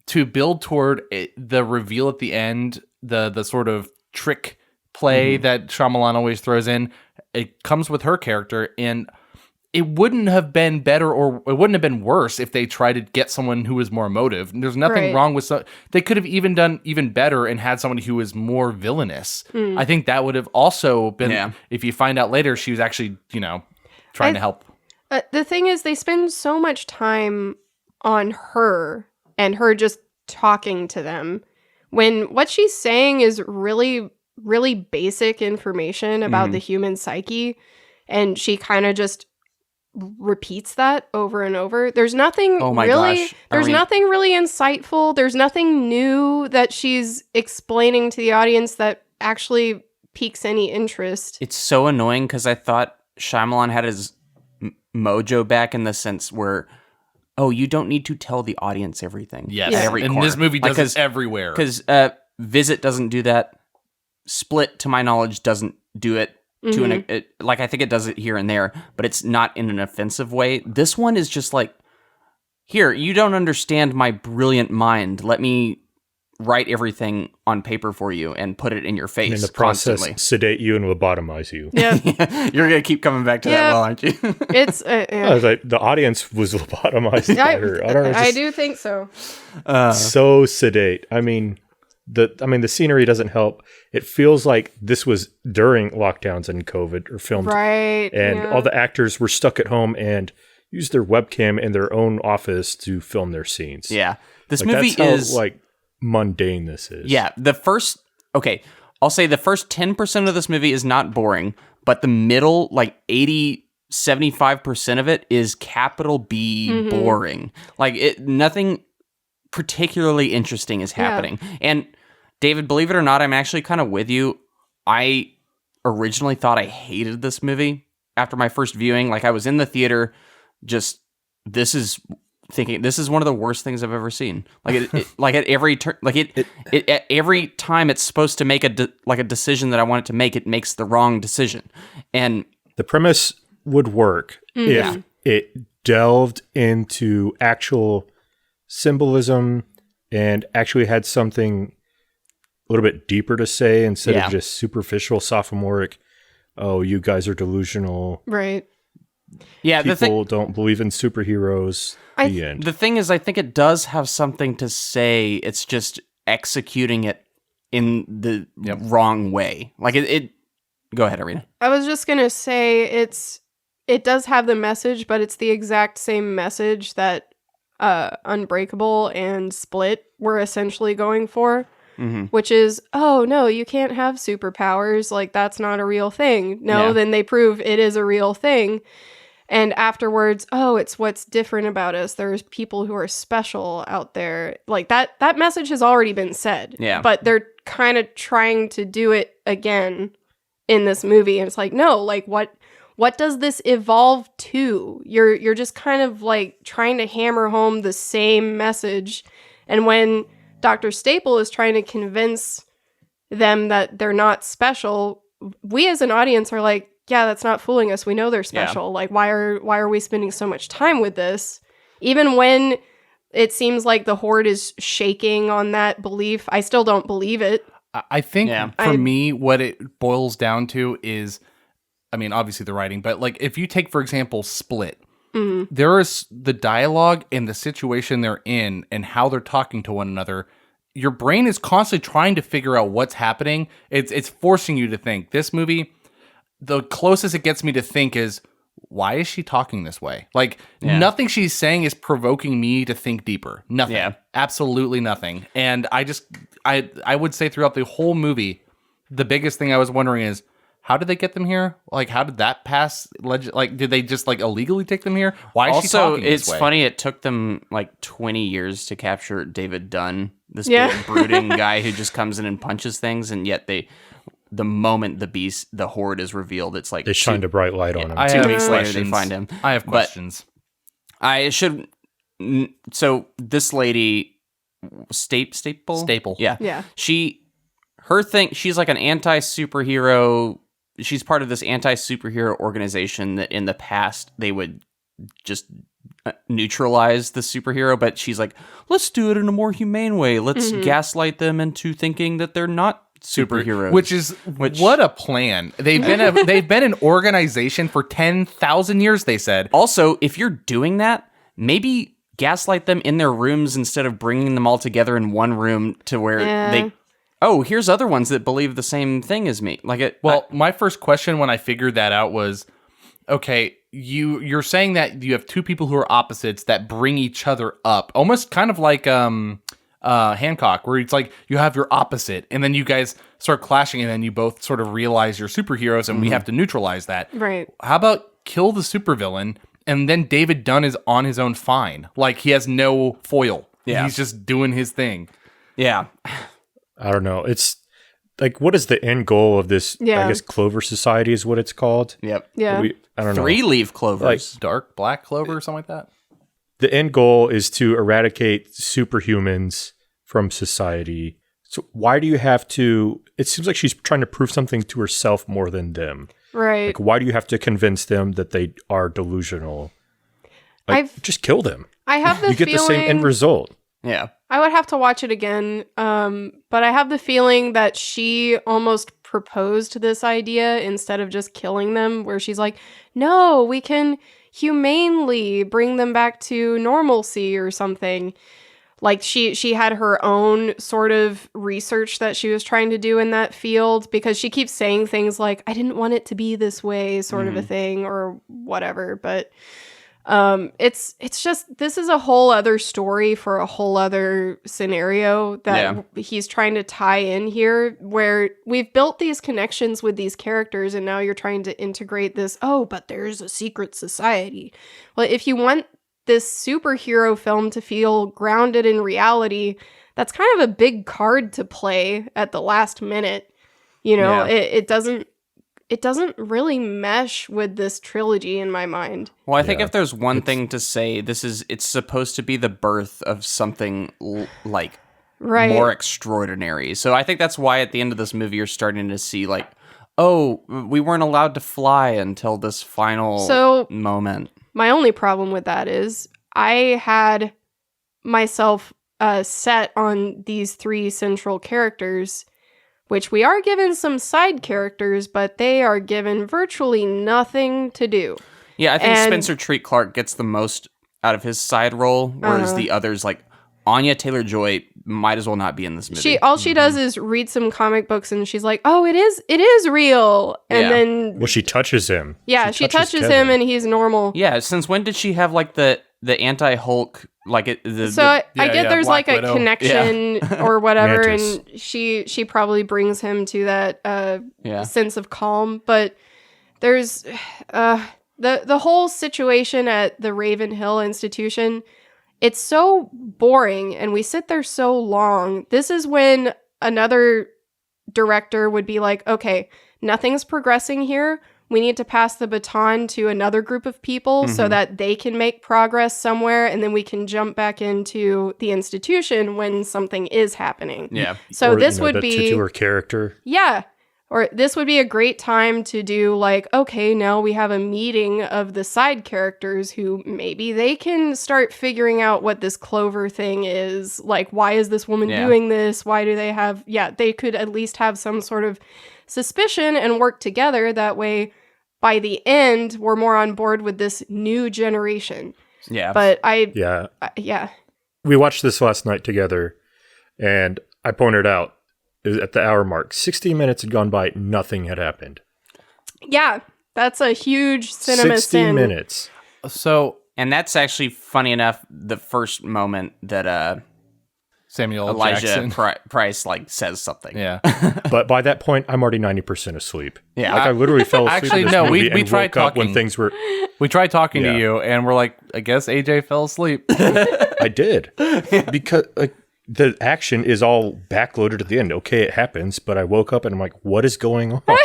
to build toward the reveal at the end, the sort of trick play that Shyamalan always throws in, it comes with her character, and it wouldn't have been better, or it wouldn't have been worse if they tried to get someone who was more emotive. There's nothing wrong with they could have even done even better and had somebody who was more villainous. I think that would have also been, if you find out later she was actually, trying to help. The thing is, they spend so much time on her and her just talking to them, when what she's saying is really, really basic information about the human psyche, and she kind of just repeats that over and over. There's nothing nothing really insightful. There's nothing new that she's explaining to the audience that actually piques any interest. It's so annoying because I thought Shyamalan had his mojo back, in the sense where, oh, you don't need to tell the audience everything. Yes, at every and corner. this movie does it everywhere. Because Visit doesn't do that. Split, to my knowledge, doesn't do it. I think it does it here and there, but it's not in an offensive way. This one is just like, here, you don't understand my brilliant mind. Let me write everything on paper for you and put it in your face And in the process, constantly. sedate you and lobotomize you. Yeah. You're going to keep coming back to that, well, aren't you? It's I was like, the audience was lobotomized by her. I don't know. I do think so. So sedate. I mean, the scenery doesn't help. It feels like this was during lockdowns and COVID or filmed, Right. and all the actors were stuck at home and used their webcam in their own office to film their scenes. Yeah. This Like, movie that's is how, like, mundane this is. Yeah, I'll say the first 10% of this movie is not boring, but the middle, like 75% of it is capital B boring. Like nothing particularly interesting is happening. And David, believe it or not, I'm actually kind of with you. I originally thought I hated this movie after my first viewing. Like I was in the theater, this is one of the worst things I've ever seen. Like like at every turn, at every time it's supposed to make a decision that I want it to make, it makes the wrong decision. And the premise would work if it delved into actual symbolism and actually had something a little bit deeper to say instead of just superficial, sophomoric, oh, you guys are delusional. Right. Yeah, People don't believe in superheroes. The end. The thing is, I think it does have something to say. It's just executing it in the wrong way. Like it. Go ahead, Arena. I was just gonna say it does have the message, but it's the exact same message that Unbreakable and Split were essentially going for. Which is, oh, no, you can't have superpowers. Like, that's not a real thing. No, then they prove it is a real thing. And afterwards, oh, it's what's different about us. There's people who are special out there. Like, that message has already been said. Yeah. But they're kind of trying to do it again in this movie. And it's like, no, like, what does this evolve to? You're just kind of, like, trying to hammer home the same message. And when Dr. Staple is trying to convince them that they're not special, we as an audience are like, yeah, that's not fooling us. We know they're special. Yeah. Like, why are we spending so much time with this? Even when it seems like the Horde is shaking on that belief, I still don't believe it. I think for me, what it boils down to is, I mean, obviously the writing, but like if you take, for example, Split, there is the dialogue and the situation they're in and how they're talking to one another. Your brain is constantly trying to figure out what's happening. It's forcing you to think. This movie, the closest it gets me to think is, why is she talking this way? Like, nothing she's saying is provoking me to think deeper. Nothing. Yeah. Absolutely nothing. And I would say throughout the whole movie, the biggest thing I was wondering is, how did they get them here? Like, how did that pass? Like, did they just, like, illegally take them here? Why is she talking this way? It's funny, it took them, like, 20 years to capture David Dunn, this big brooding guy who just comes in and punches things, and yet the moment the Horde is revealed, it's like... They shined a bright light on him. 2 weeks later, they find him. I have questions. So, this lady... Staple? Yeah. She's like an anti-superhero... She's part of this anti-superhero organization that in the past they would just neutralize the superhero, but she's like, let's do it in a more humane way. Let's gaslight them into thinking that they're not superheroes. Which what a plan. They've been an organization for 10,000 years, they said. Also, if you're doing that, maybe gaslight them in their rooms instead of bringing them all together in one room to where they... Oh, here's other ones that believe the same thing as me. My first question when I figured that out was, okay, you're saying that you have two people who are opposites that bring each other up, almost kind of like Hancock, where it's like you have your opposite, and then you guys start clashing, and then you both sort of realize you're superheroes, and we have to neutralize that. Right. How about kill the supervillain, and then David Dunn is on his own fine, like he has no foil. Yeah, he's just doing his thing. Yeah. I don't know. It's like, what is the end goal of this? I guess Clover Society is what it's called. Yep. Yeah. I don't know. 3-leaf clovers. Like, dark black clover or something like that. The end goal is to eradicate superhumans from society. So why do you have to... It seems like she's trying to prove something to herself more than them. Right. Like, why do you have to convince them that they are delusional? Like, just kill them. I have the You get the same end result. Yeah. I would have to watch it again. But I have the feeling that she almost proposed this idea instead of just killing them, where she's like, no, we can humanely bring them back to normalcy or something. Like she had her own sort of research that she was trying to do in that field, because she keeps saying things like, I didn't want it to be this way, sort of a thing, or whatever. But it's just, this is a whole other story for a whole other scenario that he's trying to tie in here, where we've built these connections with these characters and now you're trying to integrate this, oh, but there's a secret society. Well, if you want this superhero film to feel grounded in reality, that's kind of a big card to play at the last minute. You know, it doesn't really mesh with this trilogy in my mind. Well, I think if there's one thing to say, it's supposed to be the birth of something like more extraordinary. So I think that's why at the end of this movie, you're starting to see like, oh, we weren't allowed to fly until this final moment. My only problem with that is I had myself set on these 3 central characters, which we are given some side characters, but they are given virtually nothing to do. Yeah, I think Spencer Treat Clark gets the most out of his side role, whereas the others, like Anya Taylor-Joy, might as well not be in this movie. She does is read some comic books, and she's like, "Oh, it is real." And then she touches him. Yeah, she touches him, and he's normal. Yeah, since when did she have like the anti-Hulk like it? I get there's Black like Widow. a connection or whatever, and she probably brings him to that sense of calm. But there's the whole situation at the Raven Hill Institution. It's so boring, and we sit there so long. This is when another director would be like, okay, nothing's progressing here. We need to pass the baton to another group of people so that they can make progress somewhere, and then we can jump back into the institution when something is happening. Yeah. So this would the be titular character. Yeah. Or this would be a great time to do like, okay, now we have a meeting of the side characters who maybe they can start figuring out what this Clover thing is. Like, why is this woman doing this? Why do they have, they could at least have some sort of suspicion and work together. That way, by the end, we're more on board with this new generation. Yeah. But we watched this last night together, and I pointed out, at the hour mark, 60 minutes had gone by, nothing had happened. Yeah, that's a huge cinema 60 sin. minutes. So, and that's actually funny enough, the first moment that Samuel Elijah Jackson. Price like says something. Yeah. But by that point, I'm already 90% asleep. Yeah. Like I literally fell asleep Actually, in this no, movie we and tried woke up when talking. things were... We tried talking Yeah. to you, and we're like, I guess AJ fell asleep. I did. Because the action is all backloaded at the end. Okay, it happens, but I woke up and I'm like, what is going on?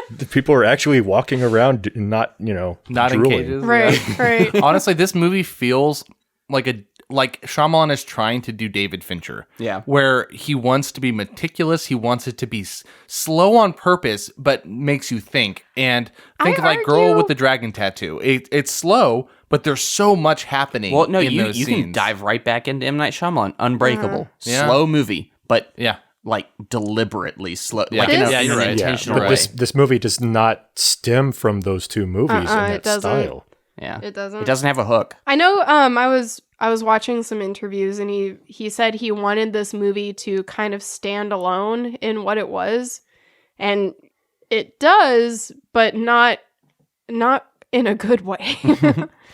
The people are actually walking around, not Not in drooling. cages. Right, right. Honestly, this movie feels like Shyamalan is trying to do David Fincher. Yeah. Where he wants to be meticulous, he wants it to be slow on purpose, but makes you think. And think like Girl argue- with the Dragon Tattoo. It's slow, but there's so much happening. Well, no, in you those can scenes. dive right back into M. Night Shyamalan. Unbreakable. Yeah. Slow movie, but Yeah. like deliberately slow. Yeah. Like in Yeah, an you're right. intentional But way. this movie does not stem from those two movies in that it doesn't. style. Yeah. It doesn't. It doesn't have a hook. I know I was watching some interviews, and he said he wanted this movie to kind of stand alone in what it was. And it does, but not in a good way.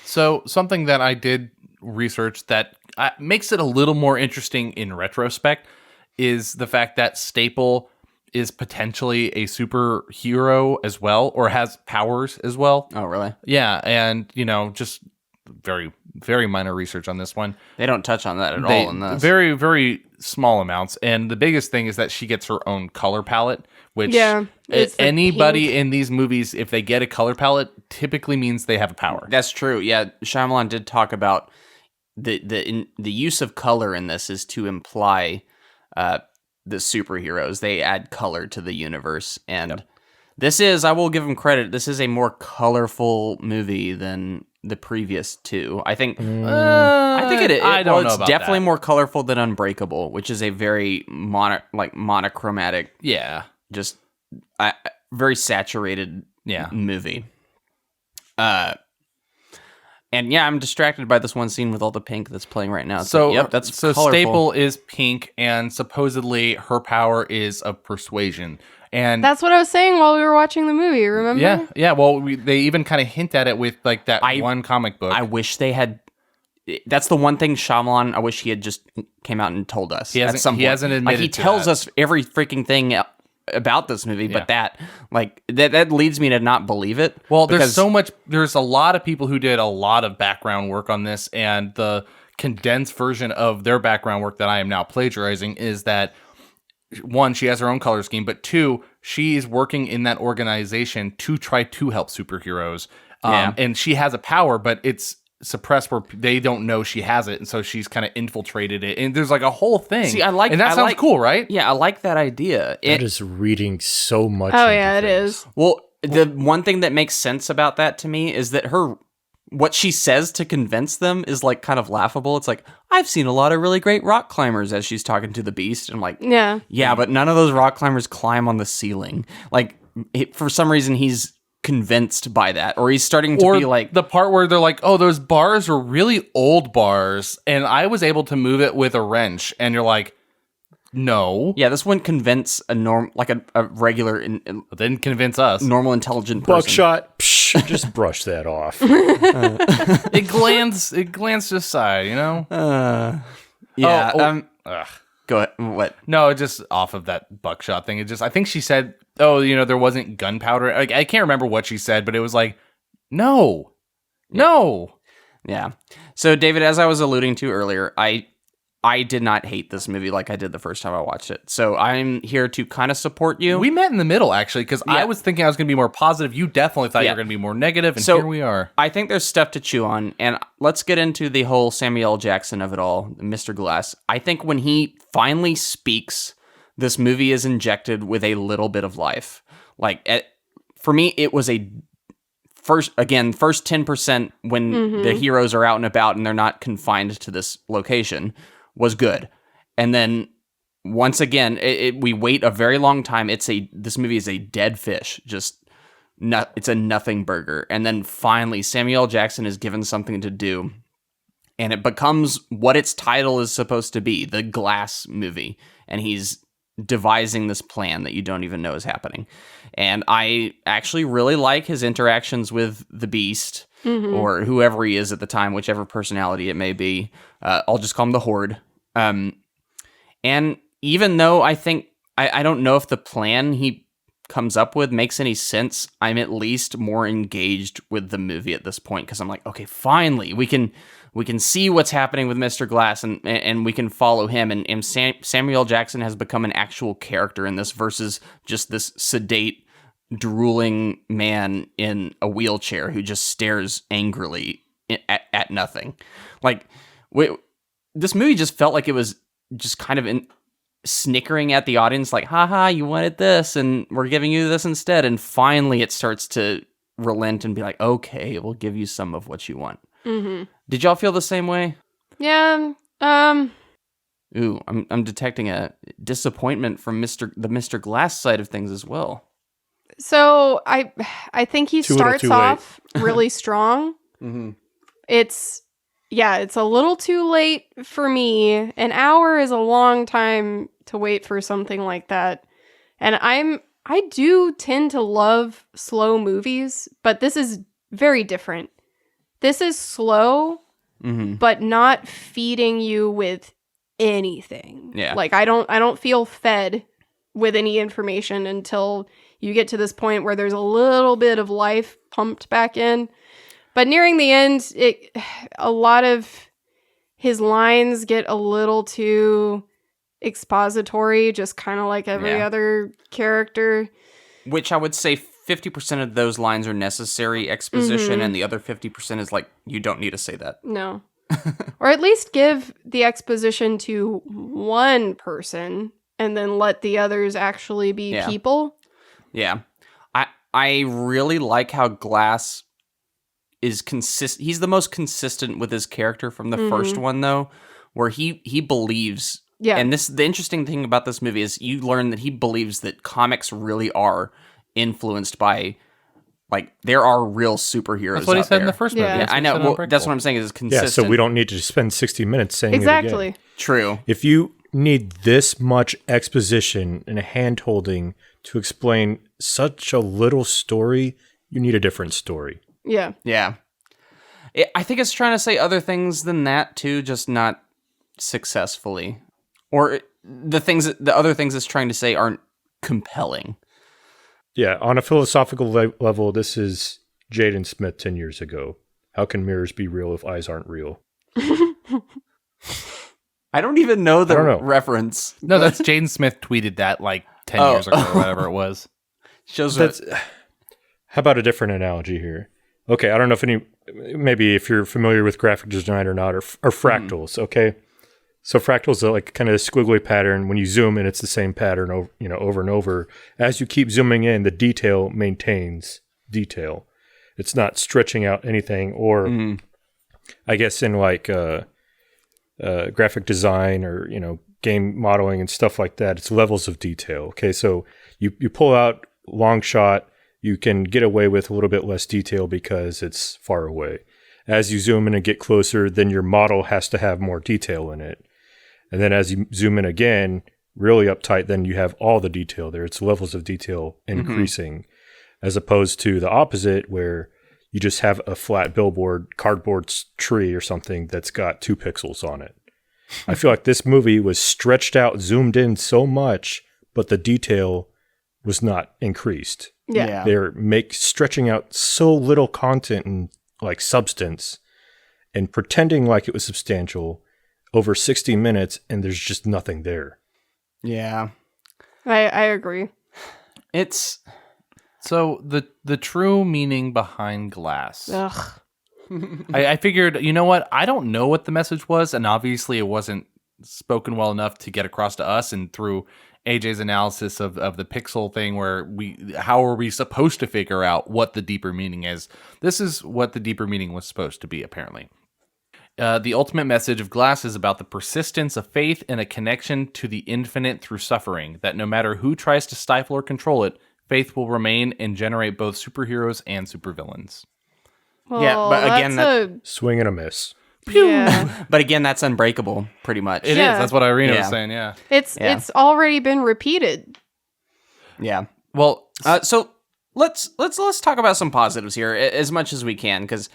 So something that I did research that makes it a little more interesting in retrospect is the fact that Staple is potentially a superhero as well, or has powers as well. Oh, really? Yeah, and just very, very minor research on this one. They don't touch on that at all in this. Very, very small amounts. And the biggest thing is that she gets her own color palette, which it's the anybody pink. in these movies, if they get a color palette, typically means they have a power. That's true. Yeah, Shyamalan did talk about the use of color in this is to imply the superheroes. They add color to the universe, and this is, I will give him credit, this is a more colorful movie than the previous two. I think I don't know. It's about definitely that. more colorful than Unbreakable, which is a very monochromatic, Yeah. just very saturated movie. And yeah, I'm distracted by this one scene with all the pink that's playing right now. So yep, that's colorful. Staple is pink, and supposedly her power is of persuasion. And That's what I was saying while we were watching the movie, remember? Yeah. Well, they even kind of hint at it with like that one comic book. I wish they had. That's the one thing Shyamalan, I wish he had just came out and told us. He hasn't admitted like he to tells that. us every freaking thing about this movie, but that leads me to not believe it. Well, there's a lot of people who did a lot of background work on this, and the condensed version of their background work that I am now plagiarizing is that, one, she has her own color scheme, but two, she's working in that organization to try to help superheroes. And she has a power, but it's suppressed where they don't know she has it, and so she's kind of infiltrated it, and there's like a whole thing. See, and that sounds cool, right? Yeah, I like that idea. That is reading so much. Oh yeah, it is. Well, the one thing that makes sense about that to me is that what she says to convince them is like kind of laughable. It's like, I've seen a lot of really great rock climbers, as she's talking to the Beast, and I'm like, yeah, but none of those rock climbers climb on the ceiling. Like, for some reason, he's convinced by that, or he's starting to be like the part where they're like, oh, those bars are really old bars, and I was able to move it with a wrench, and you're like, no. Yeah, this wouldn't convince a regular didn't convince us. Normal intelligent person. Buckshot, just brush that off. It glanced aside, you know? Go ahead. What? No, just off of that buckshot thing. I think she said, oh, you know, there wasn't gunpowder. Like, I can't remember what she said, but it was like, no. Yeah. So, David, as I was alluding to earlier, I did not hate this movie like I did the first time I watched it. So I'm here to kind of support you. We met in the middle, actually, because I was thinking I was going to be more positive. You definitely thought you were going to be more negative, and here we are. I think there's stuff to chew on, and let's get into the whole Samuel L. Jackson of it all, Mr. Glass. I think when he finally speaks, this movie is injected with a little bit of life. Like, for me, it was first 10% when the heroes are out and about and they're not confined to this location was good. And then once again, we wait a very long time. This movie is a dead fish. It's a nothing burger. And then finally, Samuel L. Jackson is given something to do, and it becomes what its title is supposed to be, the Glass movie. And he's devising this plan that you don't even know is happening. And I actually really like his interactions with the Beast, or whoever he is at the time, whichever personality it may be. I'll just call him the Horde. And even though I think, I don't know if the plan he comes up with makes any sense, I'm at least more engaged with the movie at this point, because I'm like, okay, finally, we can see what's happening with Mr. Glass, and we can follow him, and Samuel Jackson has become an actual character in this versus just this sedate, drooling man in a wheelchair who just stares angrily at nothing. Like, this movie just felt like it was just kind of snickering at the audience, like, haha, you wanted this, and we're giving you this instead. And finally it starts to relent and be like, okay, we'll give you some of what you want. Did y'all feel the same way? Yeah. Ooh, I'm detecting a disappointment from the Mr. Glass side of things as well. So I think he starts off really strong. It's a little too late for me. An hour is a long time to wait for something like that. And I do tend to love slow movies, but this is very different. This is slow, but not feeding you with anything. Yeah. Like, I don't feel fed with any information until you get to this point where there's a little bit of life pumped back in. But nearing the end, a lot of his lines get a little too expository, just kind of like every other character. Which I would say 50% of those lines are necessary exposition, and the other 50% is like, you don't need to say that. No. Or at least give the exposition to one person and then let the others actually be people. Yeah. I really like how Glass is consistent. He's the most consistent with his character from the first one, though, where he believes. Yeah. And the interesting thing about this movie is you learn that he believes that comics really are influenced by, like, there are real superheroes. That's what he out said there. in the first movie. Yeah. That's I what he know. said in Well, Unbreakable. that's what I'm saying is consistent. Yeah, so we don't need to spend 60 minutes saying it Exactly. again. True. If you need this much exposition and hand-holding to explain such a little story, you need a different story. Yeah. Yeah. I think it's trying to say other things than that, too, just not successfully. Or the other things it's trying to say aren't compelling. Yeah, on a philosophical level, this is Jaden Smith 10 years ago. How can mirrors be real if eyes aren't real? I don't even know the I don't know. reference. No, that's Jaden Smith tweeted that like 10 years ago or whatever it was. Shows How about a different analogy here? Okay, I don't know if maybe if you're familiar with graphic design or not, or fractals, okay? So fractals are like kind of a squiggly pattern. When you zoom in, it's the same pattern over and over. As you keep zooming in, the detail maintains detail. It's not stretching out anything, or I guess in like graphic design or game modeling and stuff like that, it's levels of detail. Okay, so you pull out long shot, you can get away with a little bit less detail because it's far away. As you zoom in and get closer, then your model has to have more detail in it. And then as you zoom in again, really uptight, then you have all the detail there. It's levels of detail increasing, as opposed to the opposite where you just have a flat billboard, cardboard tree or something that's got 2 pixels on it. I feel like this movie was stretched out, zoomed in so much, but the detail was not increased. Yeah. They're stretching out so little content and like substance and pretending like it was substantial over 60 minutes, and there's just nothing there. Yeah. I agree. It's So the true meaning behind Glass. Ugh. I figured, you know what? I don't know what the message was, and obviously it wasn't spoken well enough to get across to us. And through AJ's analysis of the pixel thing, where how are we supposed to figure out what the deeper meaning is? This is what the deeper meaning was supposed to be, apparently. The ultimate message of Glass is about the persistence of faith and a connection to the infinite through suffering, that no matter who tries to stifle or control it, faith will remain and generate both superheroes and supervillains. Well, Yeah, but again, that's Swing and a miss. yeah. but again, that's Unbreakable, pretty much. It is. Yeah. That's what Irina Yeah. was saying, yeah. Yeah. It's already been repeated. Yeah. Well, So let's talk about some positives here as much as we can, because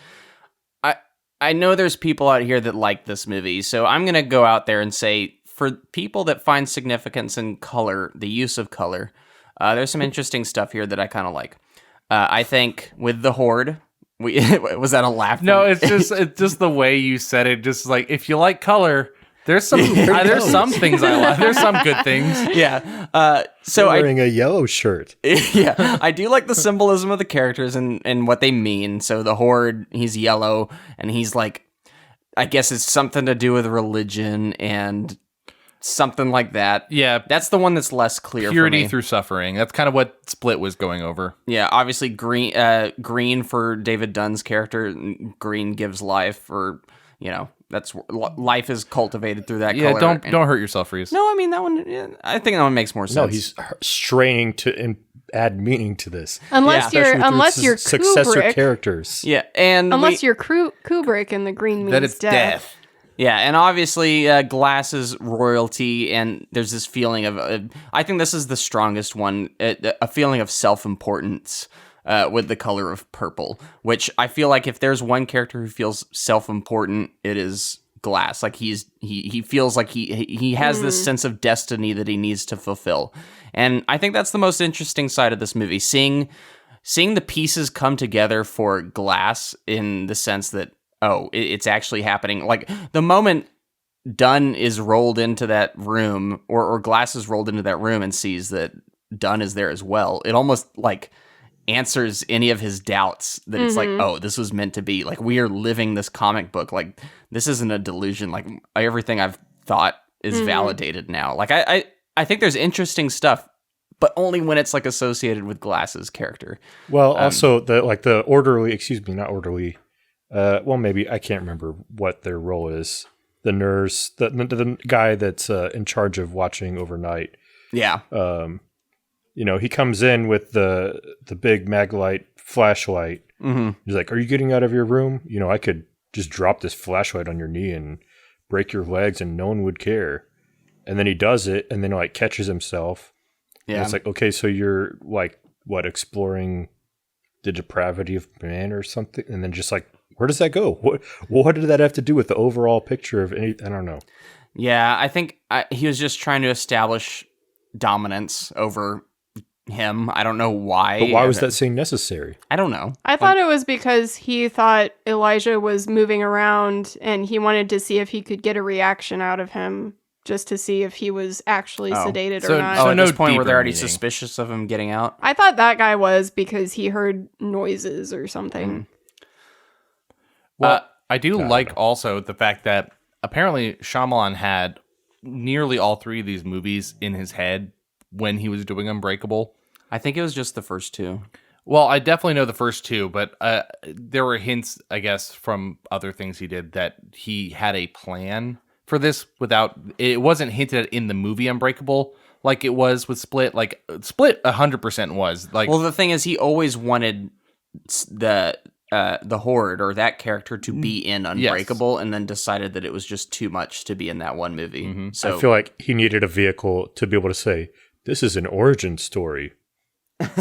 I know there's people out here that like this movie. So I'm gonna go out there and say, for people that find significance in color, the use of color, there's some interesting stuff here that I kind of like. I think with the Horde, was that a laugh? no, it's just the way you said it. Just like, if you like color, there's some things I like. There's some good things. Yeah. So Wearing a yellow shirt. yeah, I do like the symbolism of the characters and what they mean. So the Horde, he's yellow, and he's like, I guess it's something to do with religion and something like that. Yeah, That's the one that's less clear. purity for me. through suffering. That's kind of what Split was going over. Yeah, obviously green for David Dunn's character. Green gives life, or that's life is cultivated through that Yeah, color. don't hurt yourself, Reese. No, I mean that one. Yeah, I think that one makes more sense. No, he's straining to add meaning to this. Unless Yeah. you're Especially through unless you're successor Kubrick. characters. Yeah, and Unless you're Kubrick and the green means That it's death. Yeah, and obviously Glass is royalty, and there's this feeling of, I think this is the strongest one, a feeling of self-importance with the color of purple, which I feel like if there's one character who feels self-important, it is Glass. Like he feels like he has this sense of destiny that he needs to fulfill. And I think that's the most interesting side of this movie, seeing the pieces come together for Glass in the sense that, it's actually happening. Like the moment Dunn is rolled into that room, or Glass is rolled into that room and sees that Dunn is there as well, it almost like answers any of his doubts that it's like, this was meant to be. Like, we are living this comic book. Like, this isn't a delusion. Like, everything I've thought is validated now. Like, I think there's interesting stuff, but only when it's like associated with Glass's character. Well, also the orderly, not orderly, well, maybe I can't remember what their role is. The nurse, the guy that's in charge of watching overnight. Yeah. He comes in with the big Maglite flashlight. Mm-hmm. He's like, "Are you getting out of your room? I could just drop this flashlight on your knee and break your legs, and no one would care." And then he does it, and then like catches himself. Yeah. And it's like, okay, so you're like exploring the depravity of man or something, and then just like, where does that go? What did that have to do with the overall picture of any? I don't know. Yeah, I think he was just trying to establish dominance over him. I don't know why. But why was that scene necessary? I don't know. I thought it was because he thought Elijah was moving around and he wanted to see if he could get a reaction out of him, just to see if he was actually sedated or not. So at no this point, were they deeper already meaning. suspicious of him getting out? I thought that guy was because he heard noises or something. Well, I do like also the fact that apparently Shyamalan had nearly all three of these movies in his head when he was doing Unbreakable. I think it was just the first two. Well, I definitely know the first two, but there were hints, I guess, from other things he did that he had a plan for this without... It wasn't hinted at in the movie Unbreakable like it was with Split. Like, Split 100% was. Like, Well, the thing is, he always wanted the Horde or that character to be in Unbreakable, and then decided that it was just too much to be in that one movie. So I feel like he needed a vehicle to be able to say, "This is an origin story." And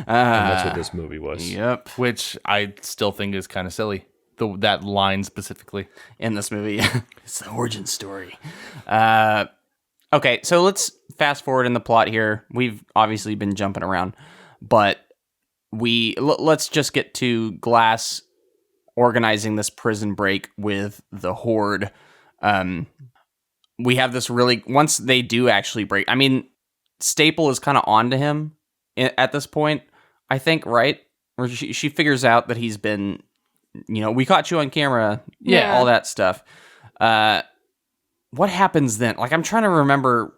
that's what this movie was. Yep. which I still think is kind of silly. That line specifically. In this movie. It's the origin story. Okay, so let's fast forward in the plot here. We've obviously been jumping around, but let's just get to Glass organizing this prison break with the Horde. We have this really... Once they do actually break... I mean, Staple is kind of onto him at this point, I think, right? Or she figures out that he's been... we caught you on camera. Yeah. All that stuff. What happens then? Like, I'm trying to remember,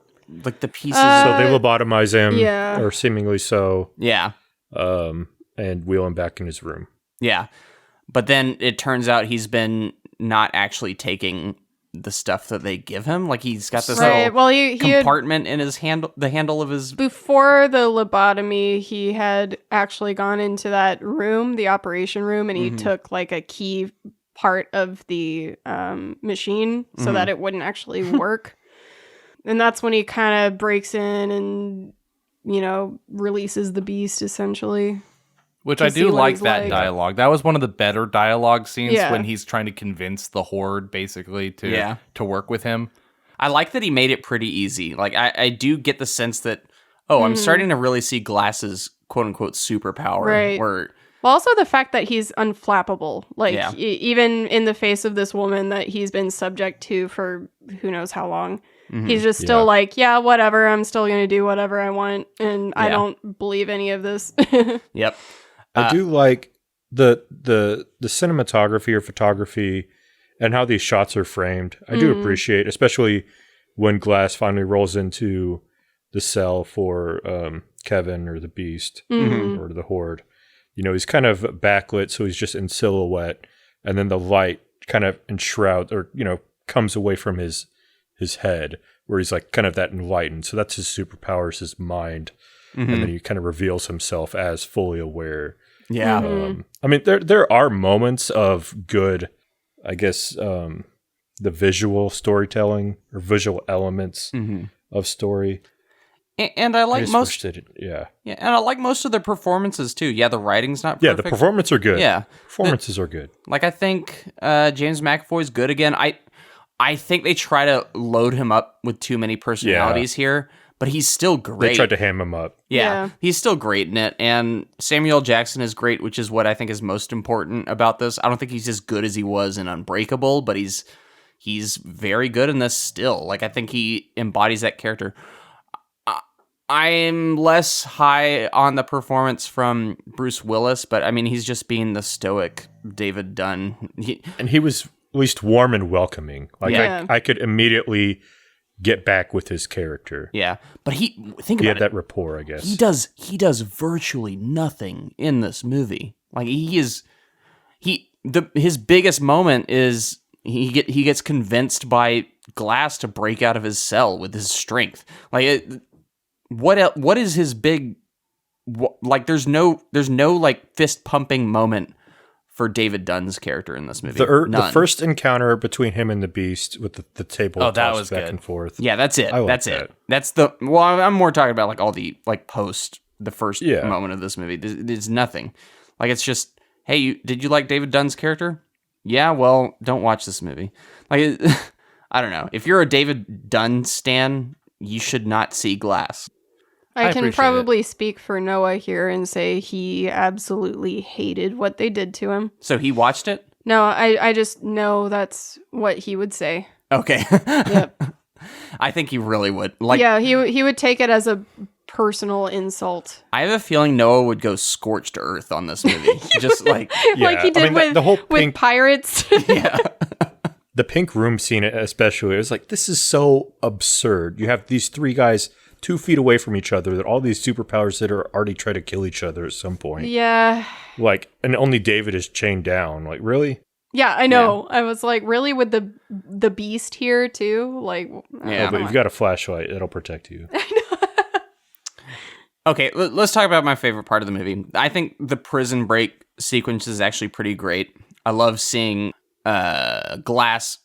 like, the pieces. So they lobotomize him, yeah. or seemingly so, Yeah. and wheel him back in his room. Yeah. But then it turns out he's been not actually taking the stuff that they give him. Like, he's got this Right. little Well, he had, compartment in his the handle of his... before the lobotomy, he had actually gone into that room, the operation room, and he took like a key part of the machine so that it wouldn't actually work. And that's when he kind of breaks in and, releases the beast, essentially. Which to I see do what like he's that like. dialogue. That was one of the better dialogue scenes Yeah. when he's trying to convince the Horde, basically, to work with him. I like that he made it pretty easy. Like, I do get the sense that, I'm starting to really see Glass's quote-unquote superpower. Right. Where... Well, also the fact that he's unflappable. Like, Yeah. even in the face of this woman that he's been subject to for who knows how long, he's just still like, yeah, whatever, I'm still going to do whatever I want, and I Yeah. don't believe any of this. Yep. I do like the cinematography or photography and how these shots are framed. I do appreciate, especially when Glass finally rolls into the cell for Kevin or the Beast or the Horde. He's kind of backlit, so he's just in silhouette, and then the light kind of enshrouds or comes away from his head, where he's like kind of that enlightened. So that's his superpowers, his mind, and then he kind of reveals himself as fully aware. Yeah. I mean, there are moments of good, I guess, the visual storytelling or visual elements of story. And I like most... Yeah, Yeah, and I like most of their performances, too. Yeah, the writing's not perfect. yeah, the performances are good. Yeah. Performances are good. Like, I think James McAvoy's good again. I think they try to load him up with too many personalities here, but he's still great. They tried to ham him up. Yeah, he's still great in it. And Samuel Jackson is great, which is what I think is most important about this. I don't think he's as good as he was in Unbreakable, but he's very good in this still. Like, I think he embodies that character. I'm less high on the performance from Bruce Willis, but I mean, he's just being the stoic David Dunn. And he was at least warm and welcoming. Like, Yeah. I could immediately get back with his character. Yeah, but think He about had it. that rapport, I guess. He does virtually nothing in this movie. Like, his biggest moment is he gets convinced by Glass to break out of his cell with his strength. Like, what is his big? Like, there's no like fist pumping moment for David Dunn's character in this movie. The first encounter between him and the Beast with the table that was back good. and forth. Yeah, that's it. That's it. That's the. Well, I'm more talking about like all the like post the first Yeah. moment of this movie. There's nothing. Like, it's just, hey, did you like David Dunn's character? Yeah, well, don't watch this movie. Like, I don't know. If you're a David Dunn stan, you should not see Glass. I can appreciate probably speak for Noah here and say he absolutely hated what they did to him. So he watched it? No, I just know that's what he would say. Okay. Yep. I think he really would. Like, Yeah, he would take it as a personal insult. I have a feeling Noah would go scorched earth on this movie. Just like, Like he did with, the whole with pink, pirates. yeah. the pink room scene especially. It was like, this is so absurd. You have these three guys 2 feet away from each other that all these superpowers that are already try to kill each other at some point. Yeah. Like, and only David is chained down. Like, really? Yeah, I know. Yeah. I was like, really, with the Beast here too? Like, Yeah. Oh, but you've got a flashlight. It'll protect you. Okay, let's talk about my favorite part of the movie. I think the prison break sequence is actually pretty great. I love seeing Glass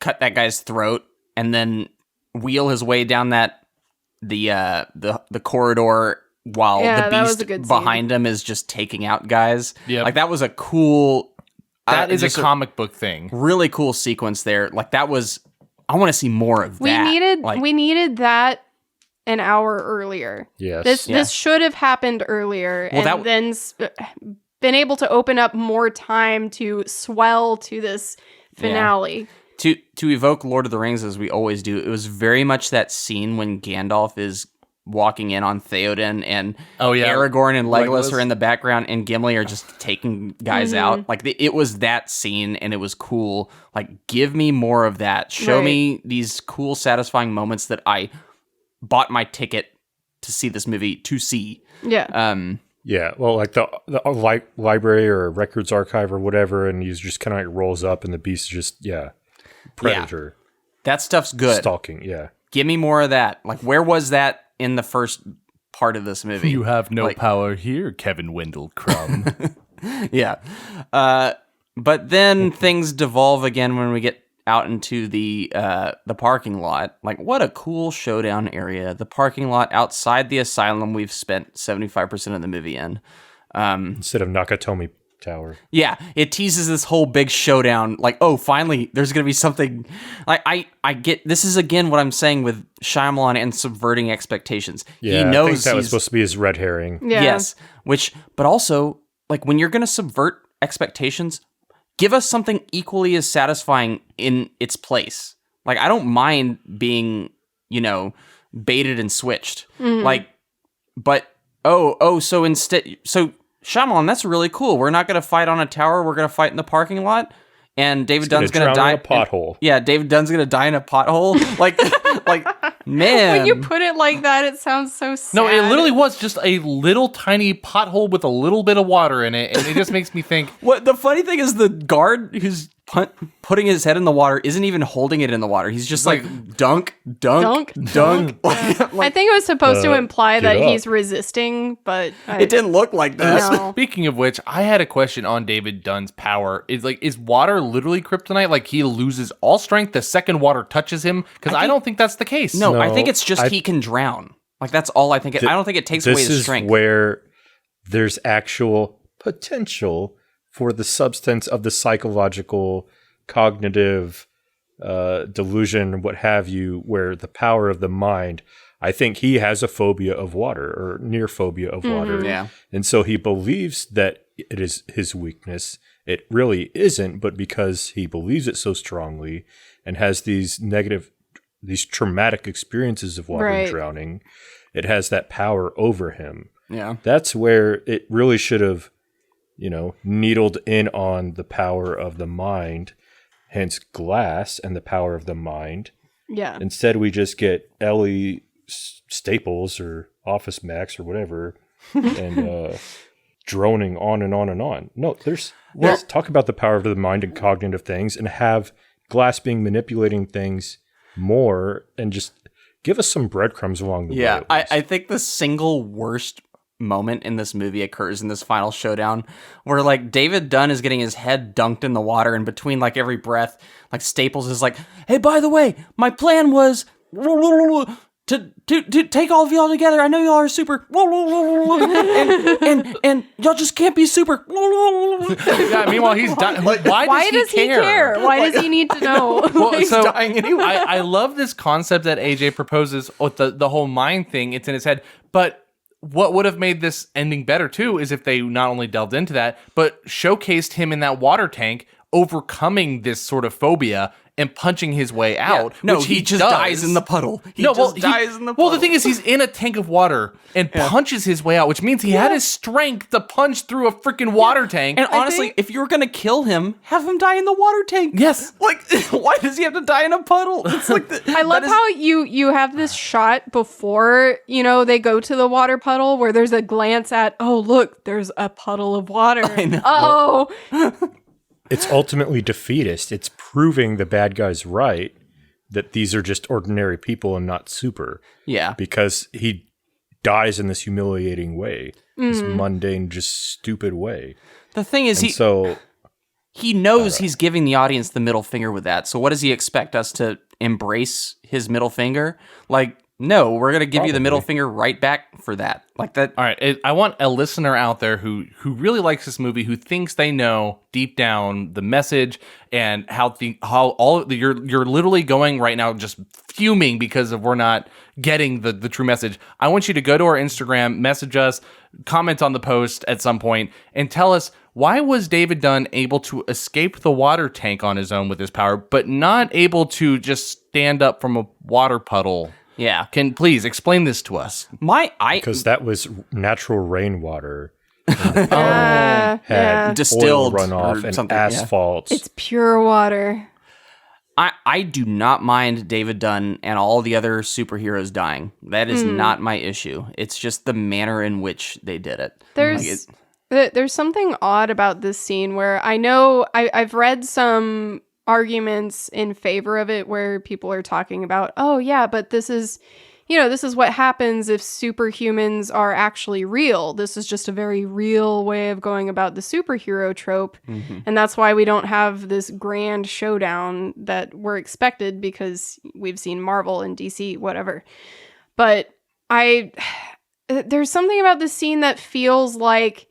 cut that guy's throat and then wheel his way down the corridor while the Beast behind him is just taking out guys. Yep. Like, that was a cool... That is a comic book thing. Really cool sequence there. Like, that was... I want to see more of that. We needed that an hour earlier. Yes. This should have happened earlier, and then been able to open up more time to swell to this finale. Yeah. To evoke Lord of the Rings as we always do, it was very much that scene when Gandalf is walking in on Theoden and Aragorn and Legolas are in the background and Gimli are just taking guys out. Like, it was that scene and it was cool. Like, give me more of that. Show me these cool, satisfying moments that I bought my ticket to see this movie to see. Yeah. Yeah, well, like the library or records archive or whatever, and he just kind of like rolls up and the Beast is just, predator. Yeah. That stuff's good. Stalking, yeah. Give me more of that. Like, where was that in the first part of this movie? You have no power here, Kevin Wendell Crumb. Yeah. But then things devolve again when we get out into the parking lot. Like, what a cool showdown area. The parking lot outside the asylum we've spent 75% of the movie in. Instead of Nakatomi Tower. Yeah, it teases this whole big showdown. Like, oh, finally, there's going to be something. Like, I get, this is again what I'm saying with Shyamalan and subverting expectations. Yeah, he knows I think that was supposed to be his red herring. Yeah. Yes, but also, like, when you're going to subvert expectations, give us something equally as satisfying in its place. Like, I don't mind being, baited and switched. Like, but, so instead, Shyamalan, that's really cool. We're not going to fight on a tower. We're going to fight in the parking lot. And David Dunn's going to die in a pothole. David Dunn's going to die in a pothole. Like, man. When you put it like that, it sounds so sad. No, it literally was just a little tiny pothole with a little bit of water in it, and it just makes me think. What the funny thing is, the guard who's putting his head in the water isn't even holding it in the water. He's just like dunk. Dunk. I think it was supposed to imply that he's resisting, but it didn't look like that. No. Speaking of which, I had a question on David Dunn's power. Is water literally kryptonite? Like, he loses all strength the second water touches him? Because I don't think that's the case. No, I think it's just he can drown. Like, that's all I think. I don't think it takes away his strength. This is where there's actual potential for the substance of the psychological, cognitive delusion, what have you, where the power of the mind, I think he has a phobia of water or near phobia of water. Yeah. And so he believes that it is his weakness. It really isn't, but because he believes it so strongly and has these traumatic experiences of water and drowning, it has that power over him. Yeah. That's where it really should have, needled in on the power of the mind, hence Glass and the power of the mind. Yeah. Instead, we just get Ellie Staples or Office Max or whatever, and droning on and on and on. No, there's talk about the power of the mind and cognitive things, and have Glass being manipulating things more, and just give us some breadcrumbs along the way. Yeah, I think the single worst moment in this movie occurs in this final showdown where like David Dunn is getting his head dunked in the water, and between like every breath, like Staples is like, hey, by the way, my plan was to take all of y'all together. I know y'all are super and y'all just can't be super. Yeah, meanwhile, he's dying. Why does he care? Why does he need to know? Well, He's dying anyway. I love this concept that AJ proposes with the whole mind thing. It's in his head. But what would have made this ending better, too, is if they not only delved into that, but showcased him in that water tank overcoming this sort of phobia and punching his way out. Yeah. No, which he just does. dies in the puddle. He dies in the puddle. Well, the thing is, he's in a tank of water and punches his way out, which means he had his strength to punch through a freaking water tank. And honestly, if you were going to kill him, have him die in the water tank. Yes. Like, why does he have to die in a puddle? It's like I love how you have this shot before, they go to the water puddle where there's a glance at, oh, look, there's a puddle of water. I know. Uh-oh. It's ultimately defeatist. It's proving the bad guys right, that these are just ordinary people and not super. Yeah. Because he dies in this humiliating way, this mundane, just stupid way. The thing is, he knows he's giving the audience the middle finger with that. So what does he expect us to embrace his middle finger? Like, no, we're going to give you the middle finger right back for that. Like that. All right. I want a listener out there who really likes this movie, who thinks they know deep down the message and you're literally going right now just fuming because we're not getting the true message. I want you to go to our Instagram, message us, comment on the post at some point, and tell us, why was David Dunn able to escape the water tank on his own with his power, but not able to just stand up from a water puddle? Yeah. Can please explain this to us? Because that was natural rainwater. Yeah. Distilled oil runoff or and something, asphalt. It's pure water. I do not mind David Dunn and all the other superheroes dying. That is not my issue. It's just the manner in which they did it. There's something odd about this scene where I know I've read some arguments in favor of it where people are talking about, oh yeah, but this is what happens if superhumans are actually real. This is just a very real way of going about the superhero trope. And that's why we don't have this grand showdown that we're expected, because we've seen Marvel and DC, whatever. But there's something about this scene that feels like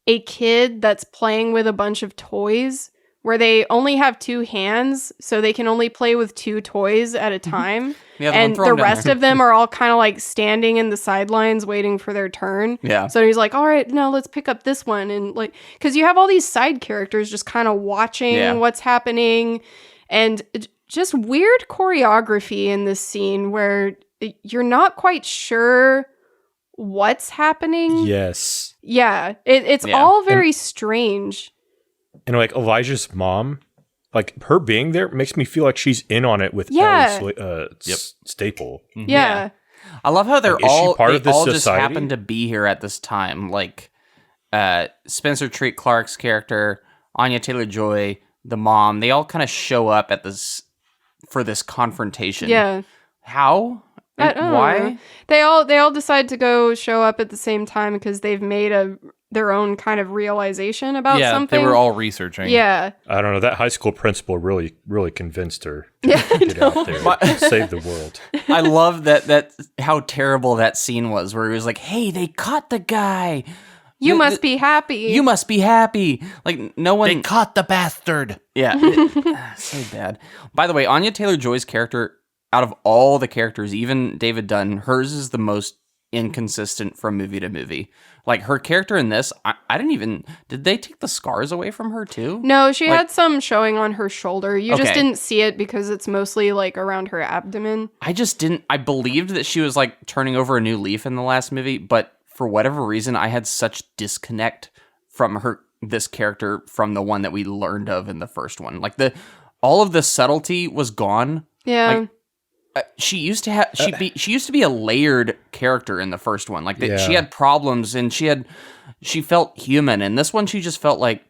a kid that's playing with a bunch of toys, where they only have two hands, so they can only play with two toys at a time. And the rest of them are all kind of like standing in the sidelines waiting for their turn. Yeah. So he's like, all right, now let's pick up this one. And like, because you have all these side characters just kind of watching what's happening. And just weird choreography in this scene where you're not quite sure what's happening. Yes. Yeah. It's all very strange. And like Elijah's mom, like her being there makes me feel like she's in on it with Ellie Staple. Yeah. I love how they're Like, is she part of this just society? happen to be here at this time. Like Spencer Treat Clark's character, Anya Taylor-Joy, the mom, they all kind of show up at for this confrontation. Yeah. How? I don't Why? know. They all decide to go show up at the same time because they've made their own kind of realization about something. They were all researching. Yeah. I don't know. That high school principal really, really convinced her to get out there and save the world. I love that how terrible that scene was, where he was like, "Hey, they caught the guy. You must be happy. You must be happy." Like no one. They caught the bastard. Yeah. So bad. By the way, Anya Taylor-Joy's character, out of all the characters, even David Dunn, hers is the most inconsistent from movie to movie. Like her character in this, did they take the scars away from her too? No, she had some showing on her shoulder. You just didn't see it because it's mostly like around her abdomen. I believed that she was like turning over a new leaf in the last movie, but for whatever reason, I had such disconnect from this character from the one that we learned of in the first one. Like all of the subtlety was gone. Yeah. Like, she used to have she used to be a layered character in the first one. Like she had problems and she felt human. And this one, she just felt like,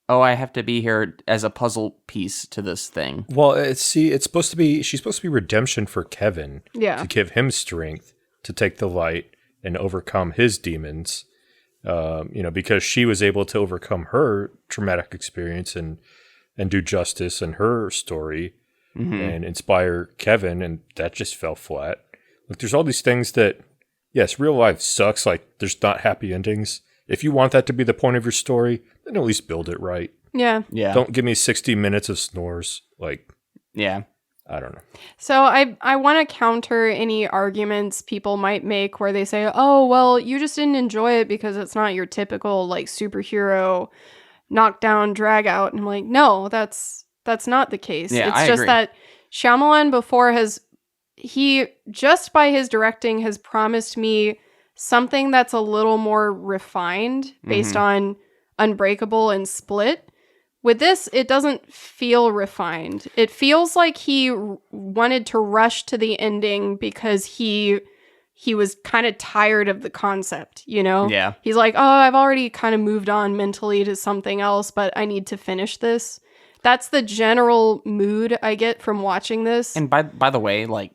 oh, I have to be here as a puzzle piece to this thing. Well, it's supposed to be, she's supposed to be redemption for Kevin. Yeah. To give him strength to take the light and overcome his demons. Because she was able to overcome her traumatic experience and do justice in her story and inspire Kevin, and that just fell flat. Like, there's all these things that, yes, real life sucks. Like, there's not happy endings. If you want that to be the point of your story, then at least build it right. Yeah. Yeah. Don't give me 60 minutes of snores. Like, yeah. I don't know. So I want to counter any arguments people might make where they say, oh, well, you just didn't enjoy it because it's not your typical like superhero knockdown drag out. And I'm like, no, that's not the case. Yeah, it's I just agree. that Shyamalan before he just by his directing has promised me something that's a little more refined based on Unbreakable and Split. With this, it doesn't feel refined. It feels like he wanted to rush to the ending because he was kind of tired of the concept, you know? Yeah. He's like, oh, I've already kind of moved on mentally to something else, but I need to finish this. That's the general mood I get from watching this. And by the way, like,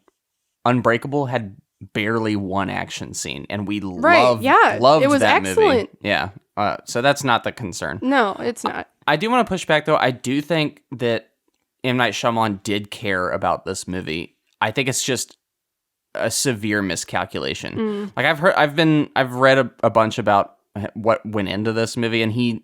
Unbreakable had barely one action scene, and we loved it was that excellent. movie. Yeah. So that's not the concern. No, it's not. I do want to push back, though. I do think that M. Night Shyamalan did care about this movie. I think it's just a severe miscalculation. Like, I've read a bunch about what went into this movie, and he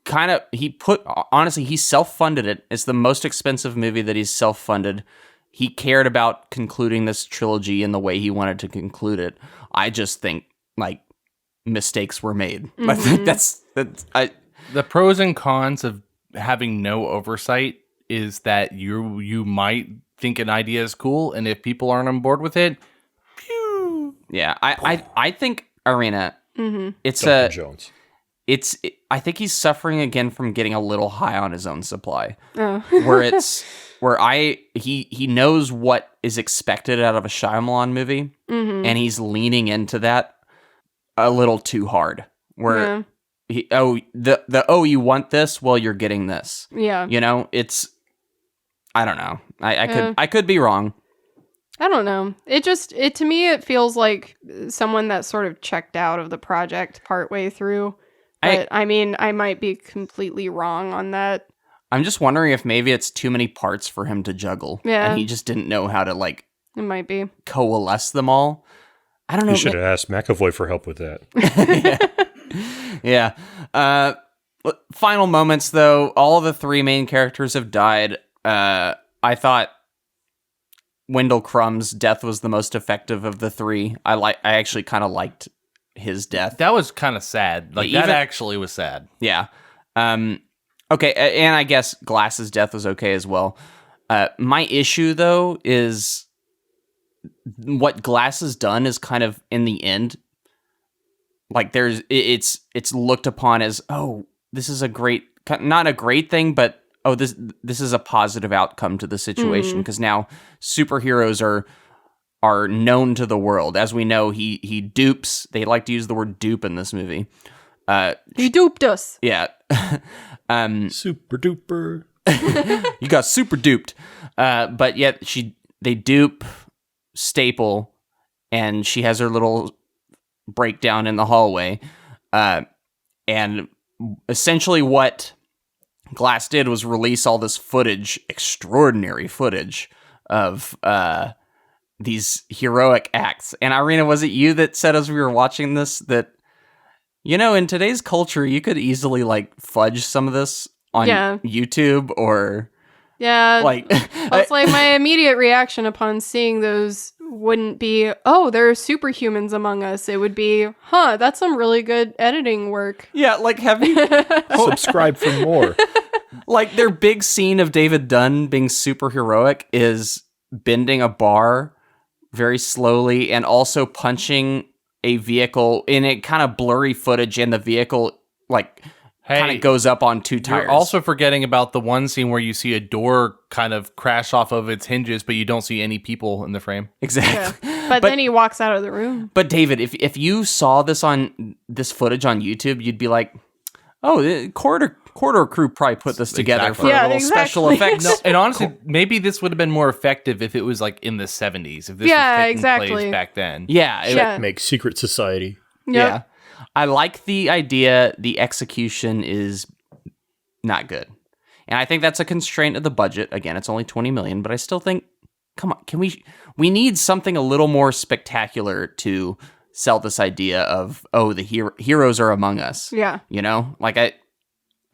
self-funded it. It's the most expensive movie that he's self-funded. He cared about concluding this trilogy in the way he wanted to conclude it. I just think, like, mistakes were made. I think the pros and cons of having no oversight is that you might think an idea is cool, and if people aren't on board with it, pew. Yeah, I think Arena. It's Duncan Jones. I think he's suffering again from getting a little high on his own supply. Oh. He knows what is expected out of a Shyamalan movie, and he's leaning into that a little too hard. Where you want this, well, you're getting this. Yeah. You know, I don't know. I could be wrong. I don't know. To me, it feels like someone that sort of checked out of the project partway through. But I mean, I might be completely wrong on that. I'm just wondering if maybe it's too many parts for him to juggle. Yeah. And he just didn't know how to, like, It might be. coalesce them all. I don't know. You should have asked McAvoy for help with that. Yeah. Final moments, though. All of the three main characters have died. I thought Wendell Crumb's death was the most effective of the three. I actually kind of liked his death. That was kind of sad. Like, that actually was sad. Yeah. Okay, and I guess Glass's death was okay as well. My issue, though, is what Glass has done is kind of, in the end, like, it's looked upon as, oh, this is not a great thing, but, oh, this is a positive outcome to the situation, because now superheroes are known to the world. As we know, he dupes. They like to use the word dupe in this movie. He duped us. Yeah. Super duper. You got super duped. But yet they dupe Staple, and she has her little breakdown in the hallway. And essentially what Glass did was release all this footage, extraordinary footage of these heroic acts. And Irina, was it you that said as we were watching this that, you know, in today's culture, you could easily, like, fudge some of this on YouTube or... Yeah, like... that's like my immediate reaction upon seeing those wouldn't be, oh, there are superhumans among us. It would be, that's some really good editing work. Yeah, like, have you... Subscribe for more. Like, their big scene of David Dunn being super heroic is bending a bar very slowly and also punching a vehicle in a kind of blurry footage, and the vehicle, like, kind of goes up on two tires. You're also forgetting about the one scene where you see a door kind of crash off of its hinges, but you don't see any people in the frame. Exactly. Yeah. But then he walks out of the room. But David, if you saw this footage on YouTube, you'd be like, oh, the corridor crew probably put this together Exactly. for a little special effects. No, and honestly, maybe this would have been more effective if it was like in the 70s, if this was taking place back then. Yeah. It Yeah. Make Secret Society. Yep. Yeah. I like the idea. The execution is not good. And I think that's a constraint of the budget. Again, it's only $20 million, but I still think, come on, we need something a little more spectacular to sell this idea of, oh, the heroes are among us. Yeah. You know, like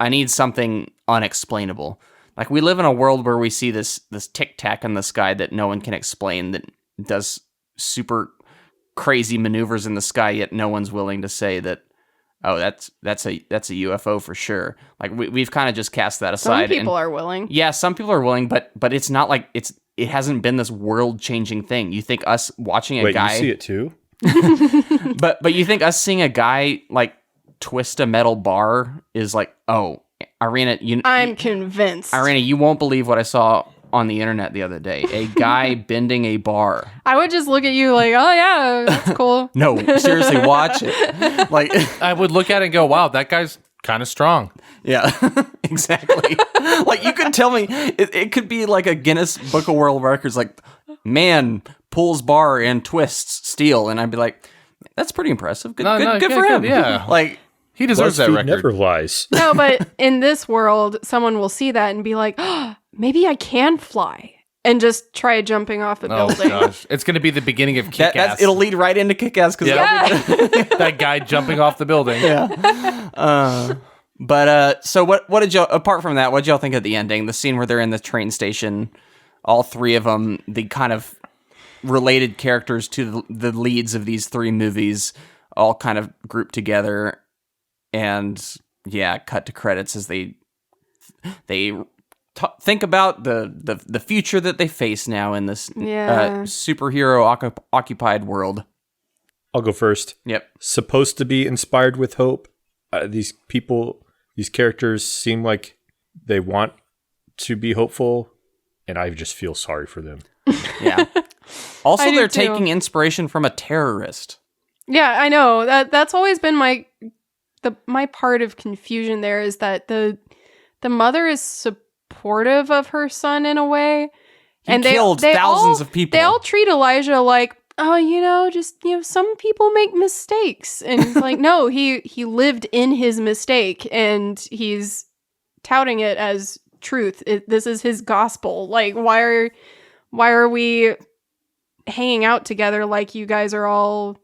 I need something unexplainable. Like we live in a world where we see this tic tac in the sky that no one can explain, that does super crazy maneuvers in the sky, yet no one's willing to say that, oh, that's a UFO for sure. Like we've kind of just cast that aside. Some people are willing. Yeah, some people are willing, but it's not like it hasn't been this world changing thing. You think us watching a guy? You see it too? but you think us seeing a guy like twist a metal bar is like, oh, Irina, I'm convinced. Irina, you won't believe what I saw on the internet the other day. A guy bending a bar. I would just look at you like, oh yeah, that's cool. No, seriously, watch it. Like I would look at it and go, wow, that guy's kind of strong. Yeah, exactly. Like you could tell me it could be like a Guinness Book of World Records, like man pulls bar and twists steel, and I'd be like, that's pretty impressive. Good for him. Yeah, like he deserves that BuzzFeed record. never lies. No, but in this world, someone will see that and be like, oh, maybe I can fly, and just try jumping off a Oh building. gosh, it's going to be the beginning of Kick-Ass. it'll lead right into Kick-Ass because that guy jumping off the building. Yeah. But so what did y'all, apart from that, what did y'all think of the ending? The scene where they're in the train station, all three of them, the kind of related characters to the leads of these three movies, all kind of grouped together, and yeah, cut to credits as they think about the future that they face now in this superhero occupied world. I'll go first. Yep. Supposed to be inspired with hope. These characters seem like they want to be hopeful, and I just feel sorry for them. Yeah. Also, I do they're too. taking inspiration from a terrorist. Yeah, I know. That's always been my part of confusion there, is that the mother is supportive of her son in a way. He killed thousands of people. They all treat Elijah like, oh, some people make mistakes. And he's like, no, he lived in his mistake and he's touting it as truth. This is his gospel. Like, why are we hanging out together like you guys are all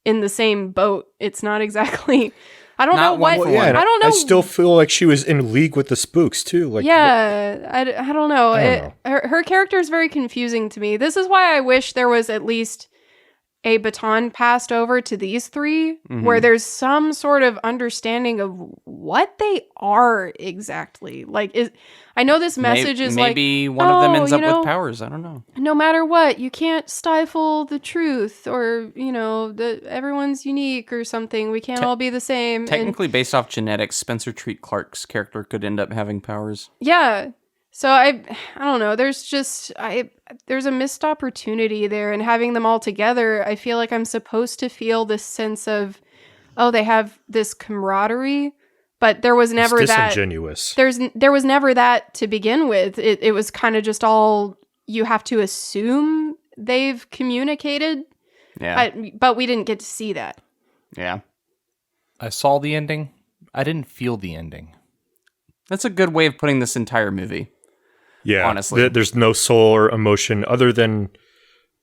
in the same boat? It's not exactly. I don't know what. Well, yeah, I don't know. I still feel like she was in league with the spooks too. Like, yeah, I don't know. I don't know. Her character is very confusing to me. This is why I wish there was at least a baton passed over to these three, where there's some sort of understanding of what they are exactly. Like, I know this message is maybe one of them ends up with powers. I don't know. No matter what, you can't stifle the truth, or everyone's unique or something. We can't all be the same. Technically, based off genetics, Spencer Treat Clark's character could end up having powers. Yeah. So I don't know. There's a missed opportunity there, and having them all together, I feel like I'm supposed to feel this sense of, oh, they have this camaraderie, but there was never it's that. Disingenuous. There was never that to begin with. It was kind of just all, you have to assume they've communicated. Yeah. But we didn't get to see that. Yeah. I saw the ending. I didn't feel the ending. That's a good way of putting this entire movie. Yeah, honestly. There's no soul or emotion other than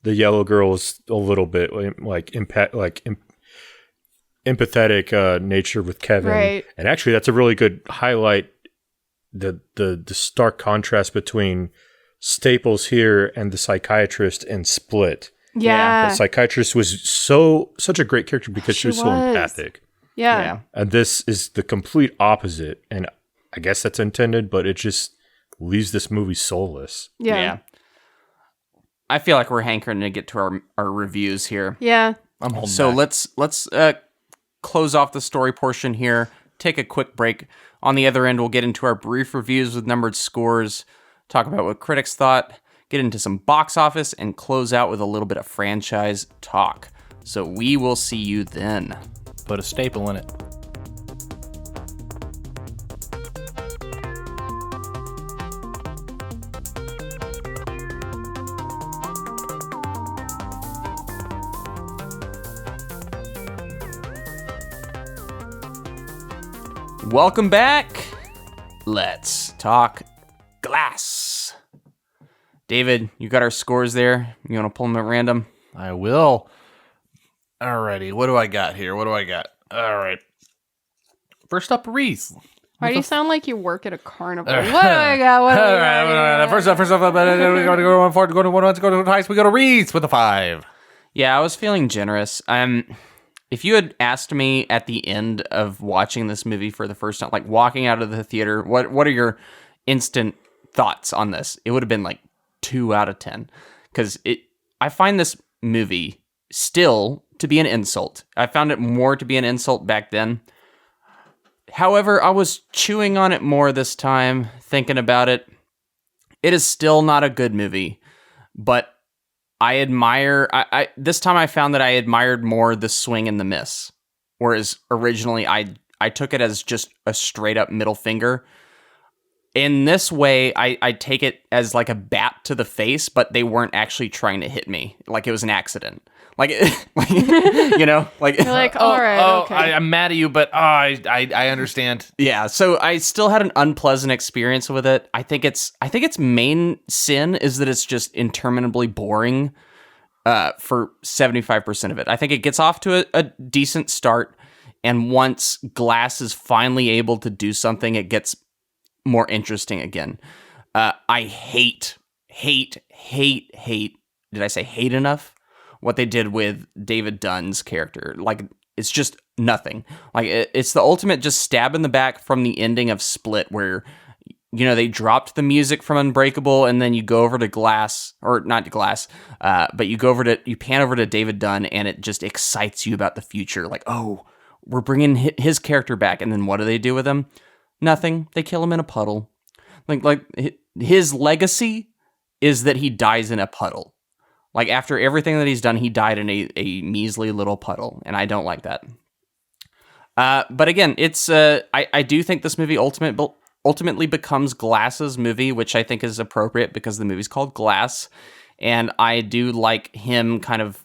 the yellow girl's a little bit empathetic nature with Kevin. Right. And actually, that's a really good highlight. The stark contrast between Staples here and the psychiatrist in Split. Yeah. The psychiatrist was such a great character because she was so empathic. Yeah. And this is the complete opposite. And I guess that's intended, but it just leaves this movie soulless. Yeah. I feel like we're hankering to get to our reviews here. Yeah. I'm holding So back. let's close off the story portion here. take a quick break. On the other end, we'll get into our brief reviews with numbered scores, talk about what critics thought, get into some box office, and close out with a little bit of franchise talk. So we will see you then. Put a staple in it. Welcome back. Let's talk Glass. David, you got our scores there. You want to pull them at random? I will. Alrighty, what do I got here? All right. First up, Reese. Why do you sound like you work at a carnival? What do I got? First up, go to Heist. We go to Reese with a 5. Yeah, I was feeling generous. If you had asked me at the end of watching this movie for the first time, like walking out of the theater, what are your instant thoughts on this? It would have been like 2 out of 10. Because I find this movie still to be an insult. I found it more to be an insult back then. However, I was chewing on it more this time, thinking about it. It is still not a good movie, but I admire. This time I found that I admired more the swing and the miss, whereas originally I took it as just a straight up middle finger. In this way, I take it as like a bat to the face, but they weren't actually trying to hit me. Like it was an accident. Like you know, like You're like, all right, okay. I'm mad at you, but I understand. Yeah, so I still had an unpleasant experience with it. I think its main sin is that it's just interminably boring for 75% of it. I think it gets off to a decent start, and once Glass is finally able to do something, it gets more interesting again. I hate. Did I say hate enough? What they did with David Dunn's character. Like, it's just nothing. Like, it's the ultimate just stab in the back from the ending of Split, where, you know, they dropped the music from Unbreakable, and then you go over to Glass, or not Glass, but you pan over to David Dunn, and it just excites you about the future. Like, oh, we're bringing his character back, and then what do they do with him? Nothing. They kill him in a puddle. Like his legacy is that he dies in a puddle. Like, after everything that he's done, he died in a measly little puddle, and I don't like that. But again, it's I do think this movie ultimately becomes Glass's movie, which I think is appropriate because the movie's called Glass, and I do like him kind of,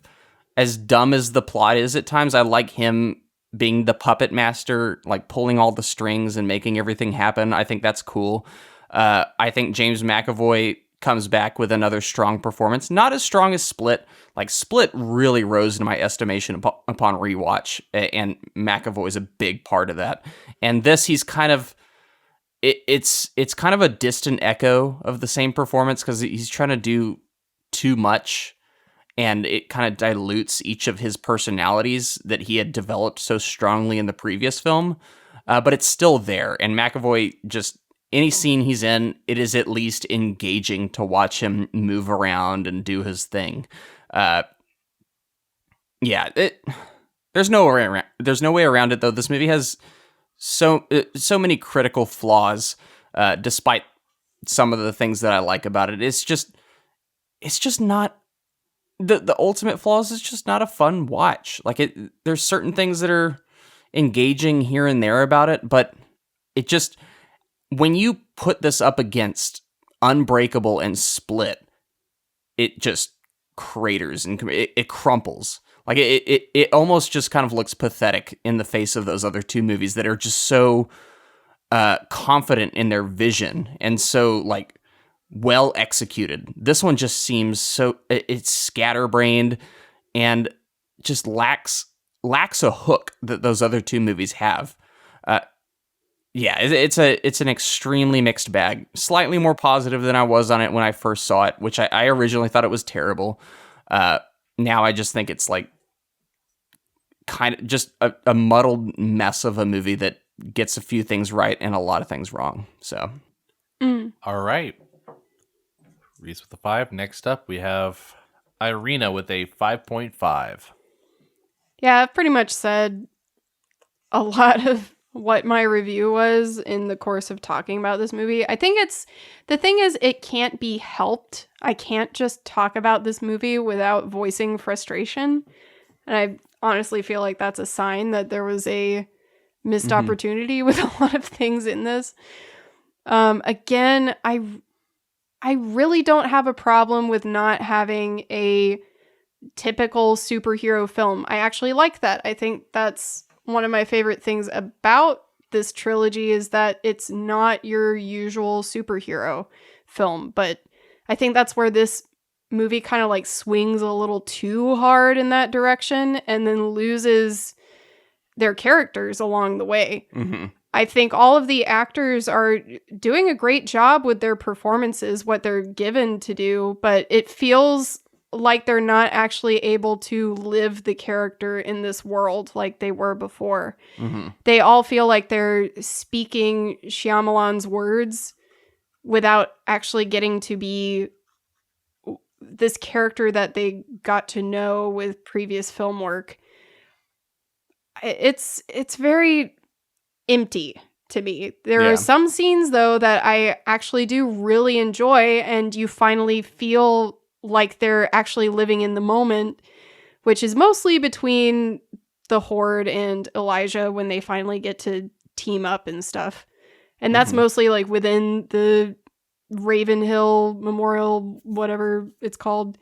as dumb as the plot is at times, I like him being the puppet master, like pulling all the strings and making everything happen. I think that's cool. I think James McAvoy comes back with another strong performance. Not as strong as Split. Like, Split really rose in my estimation upon rewatch, and McAvoy is a big part of that. And this, he's kind of... It's kind of a distant echo of the same performance, because he's trying to do too much, and it kind of dilutes each of his personalities that he had developed so strongly in the previous film. But it's still there, and McAvoy just... Any scene he's in, it is at least engaging to watch him move around and do his thing. There's no way around it, though. This movie has so many critical flaws, despite some of the things that I like about it. It's just not the ultimate flaws. Is just not a fun watch. Like, there's certain things that are engaging here and there about it, but it just... When you put this up against Unbreakable and Split, it just craters and it crumples. Like, it almost just kind of looks pathetic in the face of those other two movies that are just so confident in their vision and so, like, well executed. This one just seems so... It's scatterbrained and just lacks a hook that those other two movies have. Yeah, it's an extremely mixed bag. Slightly more positive than I was on it when I first saw it, which I originally thought it was terrible. Now I just think it's like kind of just a muddled mess of a movie that gets a few things right and a lot of things wrong. So, All right. Reese with a 5. Next up, we have Irina with a 5.5. Yeah, I've pretty much said a lot of what my review was in the course of talking about this movie. I think the thing is, it can't be helped. I can't just talk about this movie without voicing frustration. And I honestly feel like that's a sign that there was a missed opportunity with a lot of things in this. Again, I really don't have a problem with not having a typical superhero film. I actually like that. I think that's one of my favorite things about this trilogy is that it's not your usual superhero film. But I think that's where this movie kind of like swings a little too hard in that direction and then loses their characters along the way. Mm-hmm. I think all of the actors are doing a great job with their performances, what they're given to do, but it feels like they're not actually able to live the character in this world like they were before. Mm-hmm. They all feel like they're speaking Shyamalan's words without actually getting to be this character that they got to know with previous film work. It's very empty to me. There are some scenes though that I actually do really enjoy, and you finally feel like they're actually living in the moment, which is mostly between the Horde and Elijah when they finally get to team up and stuff. And that's mostly like within the Ravenhill Memorial, whatever it's called.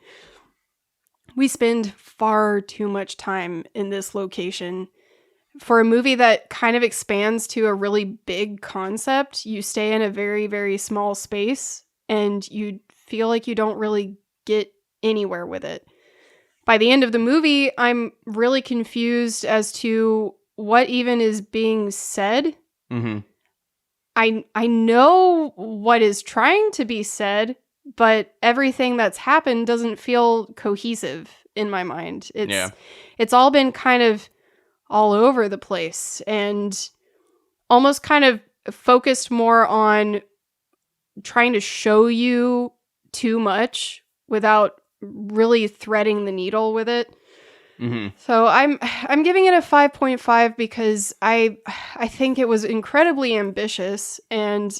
We spend far too much time in this location. For a movie that kind of expands to a really big concept, you stay in a very, very small space and you feel like you don't really get anywhere with it. By the end of the movie, I'm really confused as to what even is being said. Mm-hmm. I know what is trying to be said, but everything that's happened doesn't feel cohesive in my mind. It's all been kind of all over the place and almost kind of focused more on trying to show you too much without really threading the needle with it. Mm-hmm. So I'm giving it a 5.5 because I think it was incredibly ambitious, and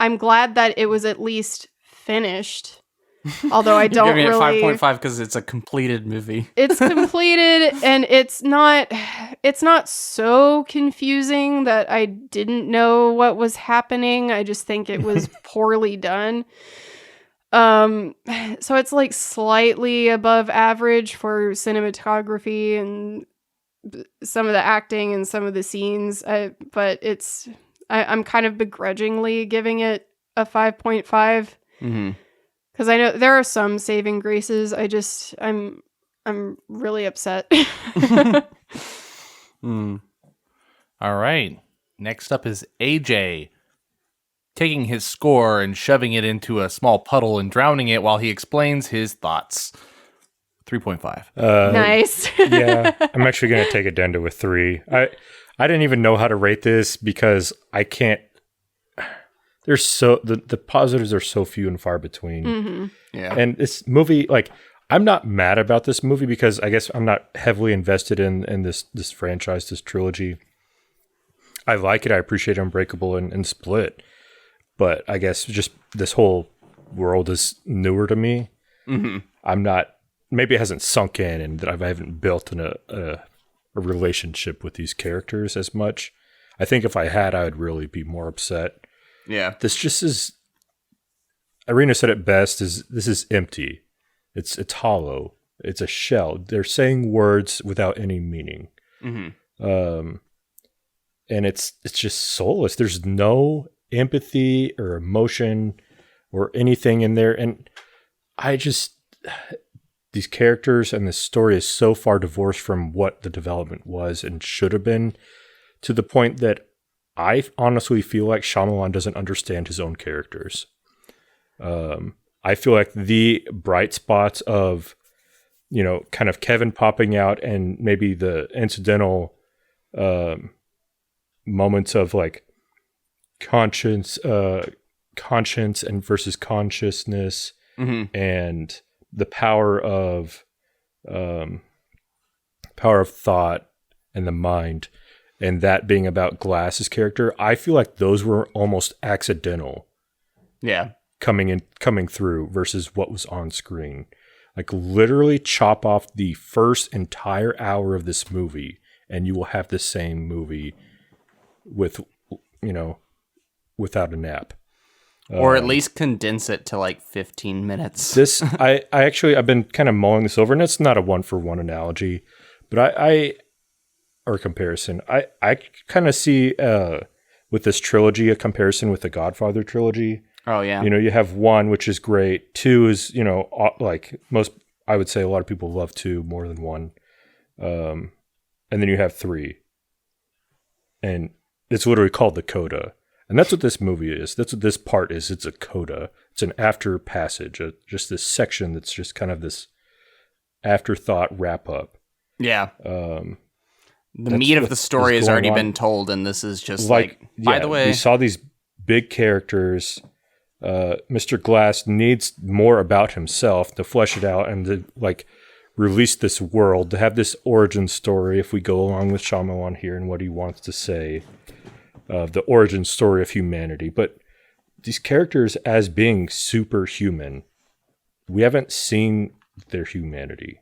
I'm glad that it was at least finished. Although I don't giving really... it 5.5 because it's a completed movie. It's completed, and it's not so confusing that I didn't know what was happening. I just think it was poorly done. So it's like slightly above average for cinematography and some of the acting and some of the scenes. But I'm kind of begrudgingly giving it a 5.5. Mm-hmm. Because I know there are some saving graces. I'm really upset. Mm. All right. Next up is AJ, taking his score and shoving it into a small puddle and drowning it while he explains his thoughts. 3.5. Nice. Yeah, I'm actually going to take it down to a 3. I didn't even know how to rate this because I can't. There's the positives are so few and far between. Mm-hmm. Yeah. And this movie, like, I'm not mad about this movie because I guess I'm not heavily invested in this franchise, this trilogy. I like it. I appreciate Unbreakable and Split. But I guess just this whole world is newer to me. Mm-hmm. I'm not, maybe it hasn't sunk in and that I haven't built a relationship with these characters as much. I think if I had, I would really be more upset. Yeah. This just is, Irina said it best, this is empty. It's hollow. It's a shell. They're saying words without any meaning. Mm-hmm. And it's just soulless. There's no empathy or emotion or anything in there. And these characters and this story is so far divorced from what the development was and should have been, to the point that I honestly feel like Shyamalan doesn't understand his own characters. I feel like the bright spots of, kind of Kevin popping out and maybe the incidental moments of like conscience and versus consciousness, Mm-hmm. and the power of thought and the mind and that being about Glass's character, I feel like those were almost accidental. Yeah. Coming through versus what was on screen. Like literally chop off the first entire hour of this movie and you will have the same movie with, without a nap. Or at least condense it to like 15 minutes. I've been kind of mulling this over, and it's not a 1-for-1 analogy, but or comparison. I kind of see with this trilogy a comparison with the Godfather trilogy. Oh yeah. You have 1, which is great. 2 is, like I would say a lot of people love 2 more than 1. And then you have 3. And it's literally called the coda. And that's what this movie is. That's what this part is. It's a coda. It's an after passage, just this section that's just kind of this afterthought wrap up. Yeah. The meat of the story has already been told, and this is just by the way. We saw these big characters. Mr. Glass needs more about himself to flesh it out and to release this world, to have this origin story, if we go along with Shyamalan here and what he wants to say. The origin story of humanity, but these characters as being superhuman, we haven't seen their humanity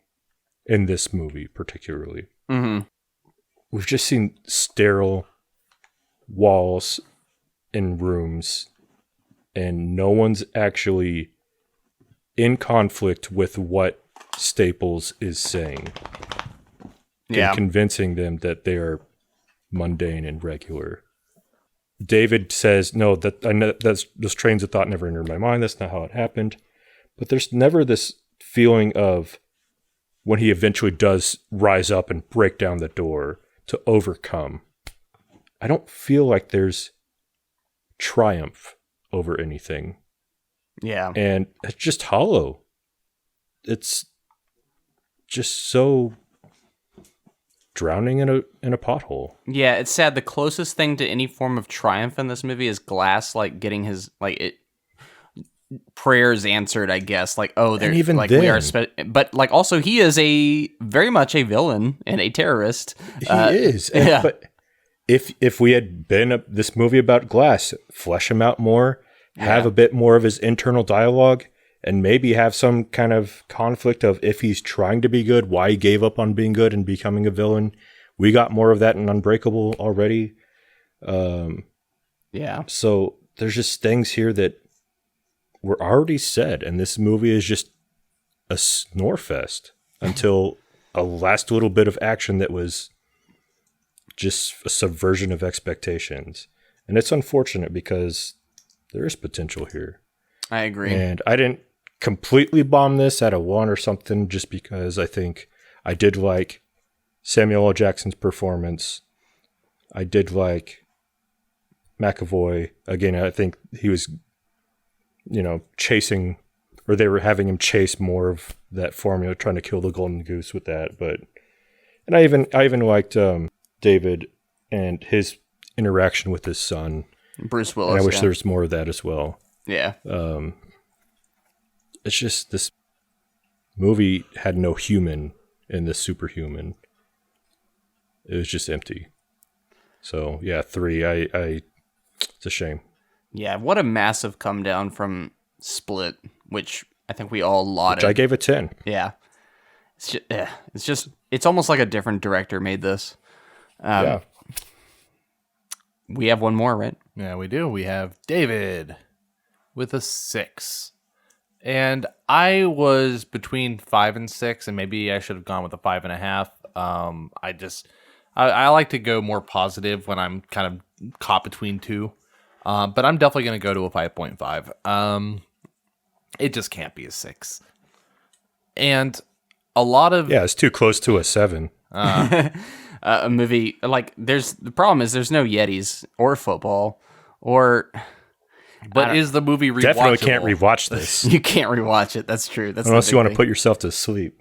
in this movie particularly. Mm-hmm. We've just seen sterile walls in rooms, and no one's actually in conflict with what Staples is saying. Yeah. And convincing them that they are mundane and regular. David says, no, that's those trains of thought never entered my mind. That's not how it happened. But there's never this feeling of when he eventually does rise up and break down the door to overcome. I don't feel like there's triumph over anything. Yeah. And it's just hollow. It's just so drowning in a pothole. Yeah, it's sad. The closest thing to any form of triumph in this movie is Glass getting his prayers answered, I guess. They're even we then, are but also he is very much a villain and a terrorist. He is. Yeah. But if we had been this movie about Glass, flesh him out more, have a bit more of his internal dialogue, and maybe have some kind of conflict of if he's trying to be good, why he gave up on being good and becoming a villain. We got more of that in Unbreakable already. Yeah. So there's just things here that were already said, and this movie is just a snore fest until a last little bit of action that was just a subversion of expectations. And it's unfortunate because there is potential here. I agree. And I didn't completely bomb this at a 1 or something just because I think I did like Samuel L. Jackson's performance. I did like McAvoy. Again, I think he was, chasing, or they were having him chase more of that formula, trying to kill the golden goose with that. And I even liked David and his interaction with his son. Bruce Willis. And I wish there's more of that as well. Yeah. It's just this movie had no human in this superhuman. It was just empty. So yeah, 3. It's a shame. Yeah, what a massive come down from Split, which I think we all lauded. Which I gave a 10. Yeah. It's almost like a different director made this. Yeah. We have one more, right? Yeah, we do. We have David with a 6. And I was between 5 and 6, and maybe I should have gone with a 5.5. I like to go more positive when I'm kind of caught between 2. But I'm definitely going to go to a 5.5. It just can't be a 6. And a lot of... Yeah, it's too close to a 7. A movie, the problem is there's no Yetis or football or... But is the movie rewatchable? Definitely can't rewatch this. You can't rewatch it. That's true. Unless you want to put yourself to sleep.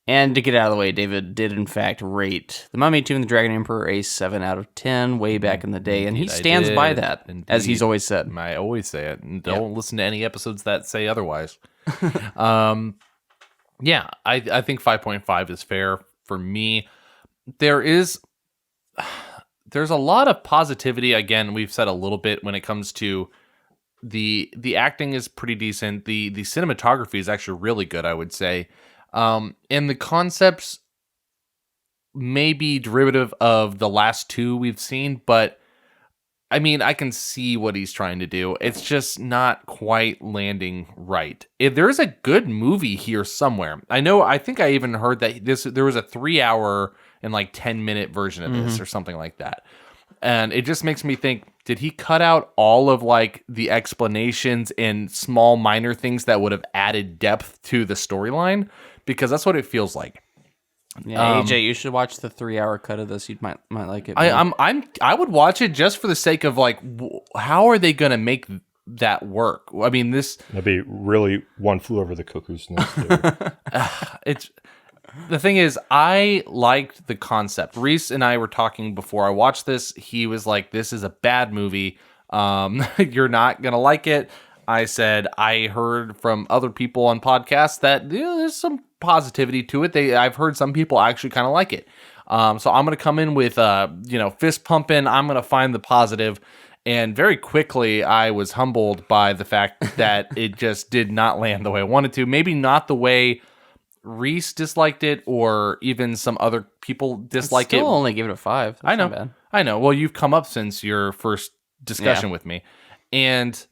And to get out of the way, David did in fact rate The Mummy 2 and The Dragon Emperor a 7 out of 10 way back in the day, and he stands by that, as he's always said. I always say it, and don't listen to any episodes that say otherwise. I think 5.5 is fair for me. There is there's a lot of positivity. Again, we've said a little bit when it comes to the acting is pretty decent. The cinematography is actually really good, I would say. And the concepts may be derivative of the last two we've seen, but I mean, I can see what he's trying to do. It's just not quite landing right. If there is a good movie here somewhere. I think I even heard that there was a 3-hour and like 10-minute version of this or something like that. And it just makes me think, did he cut out all of like the explanations and small minor things that would have added depth to the storyline? Because that's what it feels like. Yeah, AJ, you should watch the 3-hour cut of this. You might like it. I would watch it just for the sake of like, how are they going to make that work? I mean, that'd be really One Flew Over the Cuckoo's Nest. It's the thing is, I liked the concept. Reese and I were talking before I watched this. He was like, "This is a bad movie. You're not gonna like it." I said, I heard from other people on podcasts that there's some positivity to it. I've heard some people actually kind of like it. So I'm going to come in with, fist pumping. I'm going to find the positive. And very quickly, I was humbled by the fact that it just did not land the way I wanted to. Maybe not the way Reese disliked it, or even some other people disliked it. Still only give it a 5. That's not bad. I know. Well, you've come up since your first discussion with me. And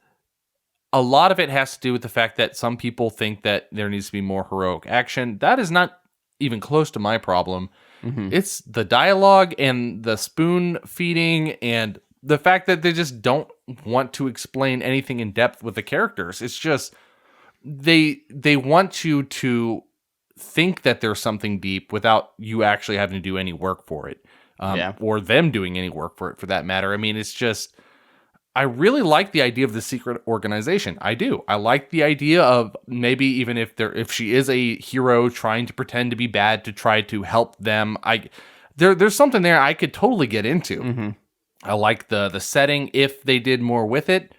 a lot of it has to do with the fact that some people think that there needs to be more heroic action. That is not even close to my problem. Mm-hmm. It's the dialogue and the spoon feeding and the fact that they just don't want to explain anything in depth with the characters. It's just they want you to think that there's something deep without you actually having to do any work for it, or them doing any work for it, for that matter. I mean, it's just, I really like the idea of the secret organization. I do. I like the idea of maybe even if she is a hero trying to pretend to be bad to try to help them. There's something there I could totally get into. Mm-hmm. I like the setting if they did more with it.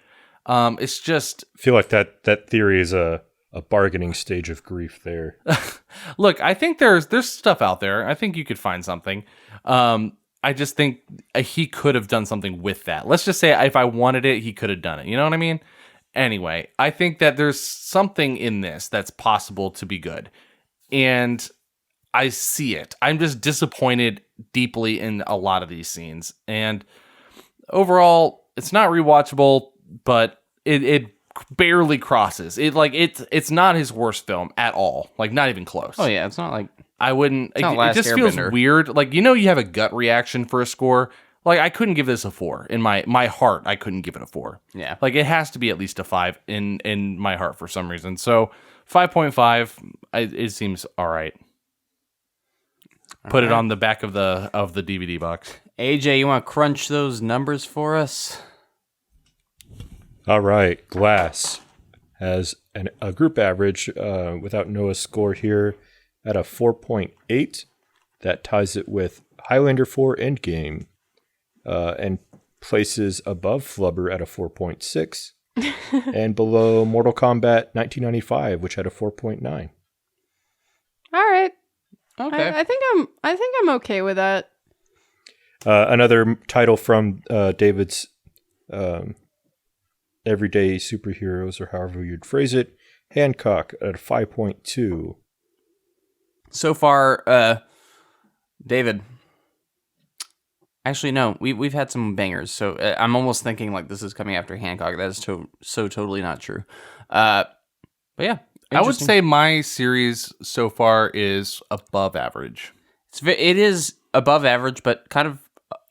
It's just, I feel like that theory is a bargaining stage of grief there. Look, I think there's stuff out there. I think you could find something. I just think he could have done something with that. Let's just say if I wanted it, he could have done it. You know what I mean? Anyway, I think that there's something in this that's possible to be good. And I see it. I'm just disappointed deeply in a lot of these scenes. And overall, it's not rewatchable, but it barely crosses. It's not his worst film at all. Like, not even close. Oh yeah, it's not like I wouldn't. It just feels weird. Like, you have a gut reaction for a score. Like, I couldn't give this a 4 in my heart. I couldn't give it a 4. Yeah. Like, it has to be at least a 5 in my heart for some reason. So 5.5. It seems all right. Put it on the back of the DVD box. AJ, you want to crunch those numbers for us? All right. Glass has a group average without Noah's score here at a 4.8. That ties it with Highlander 4 Endgame and places above Flubber at a 4.6 and below Mortal Kombat 1995, which had a 4.9. All right. Okay. I think I'm okay with that. Another title from David's Everyday Superheroes, or however you'd phrase it, Hancock at a 5.2. So far, David. Actually, no. We've had some bangers, so I'm almost thinking like this is coming after Hancock. That is so totally not true. But yeah, I would say my series so far is above average. It is above average, but kind of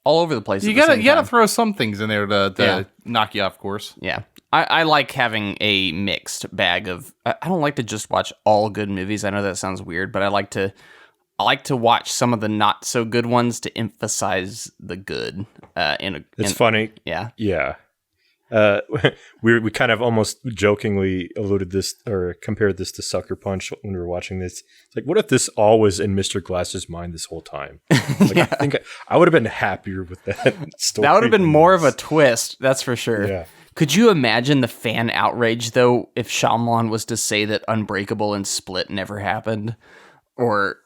all over the place. You gotta throw some things in there to knock you off course. Yeah. I like having a mixed bag of. I don't like to just watch all good movies. I know that sounds weird, but I like to watch some of the not so good ones to emphasize the good. It's funny. Yeah. Yeah. We kind of almost jokingly alluded this or compared this to Sucker Punch when we were watching this. It's like, what if this all was in Mr. Glass's mind this whole time? Like, yeah. I think I would have been happier with that story. That would have been more of a twist, that's for sure. Yeah. Could you imagine the fan outrage, though, if Shyamalan was to say that Unbreakable and Split never happened? Or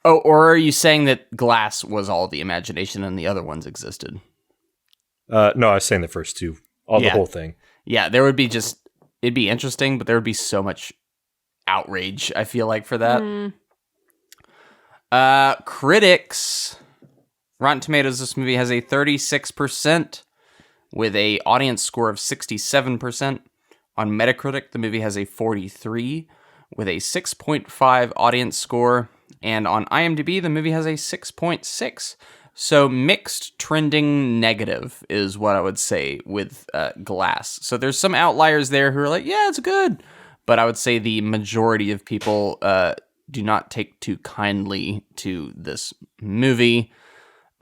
Oh, or are you saying that Glass was all the imagination and the other ones existed? No, I was saying the first two. The whole thing. Yeah, there would be it'd be interesting, but there would be so much outrage, I feel like, for that. Critics. Rotten Tomatoes, this movie has a 36% with a audience score of 67%. On Metacritic, the movie has a 43 with a 6.5 audience score. And on IMDb, the movie has a 6.6. So mixed trending negative is what I would say with Glass. So there's some outliers there who are like, yeah, it's good. But I would say the majority of people do not take too kindly to this movie.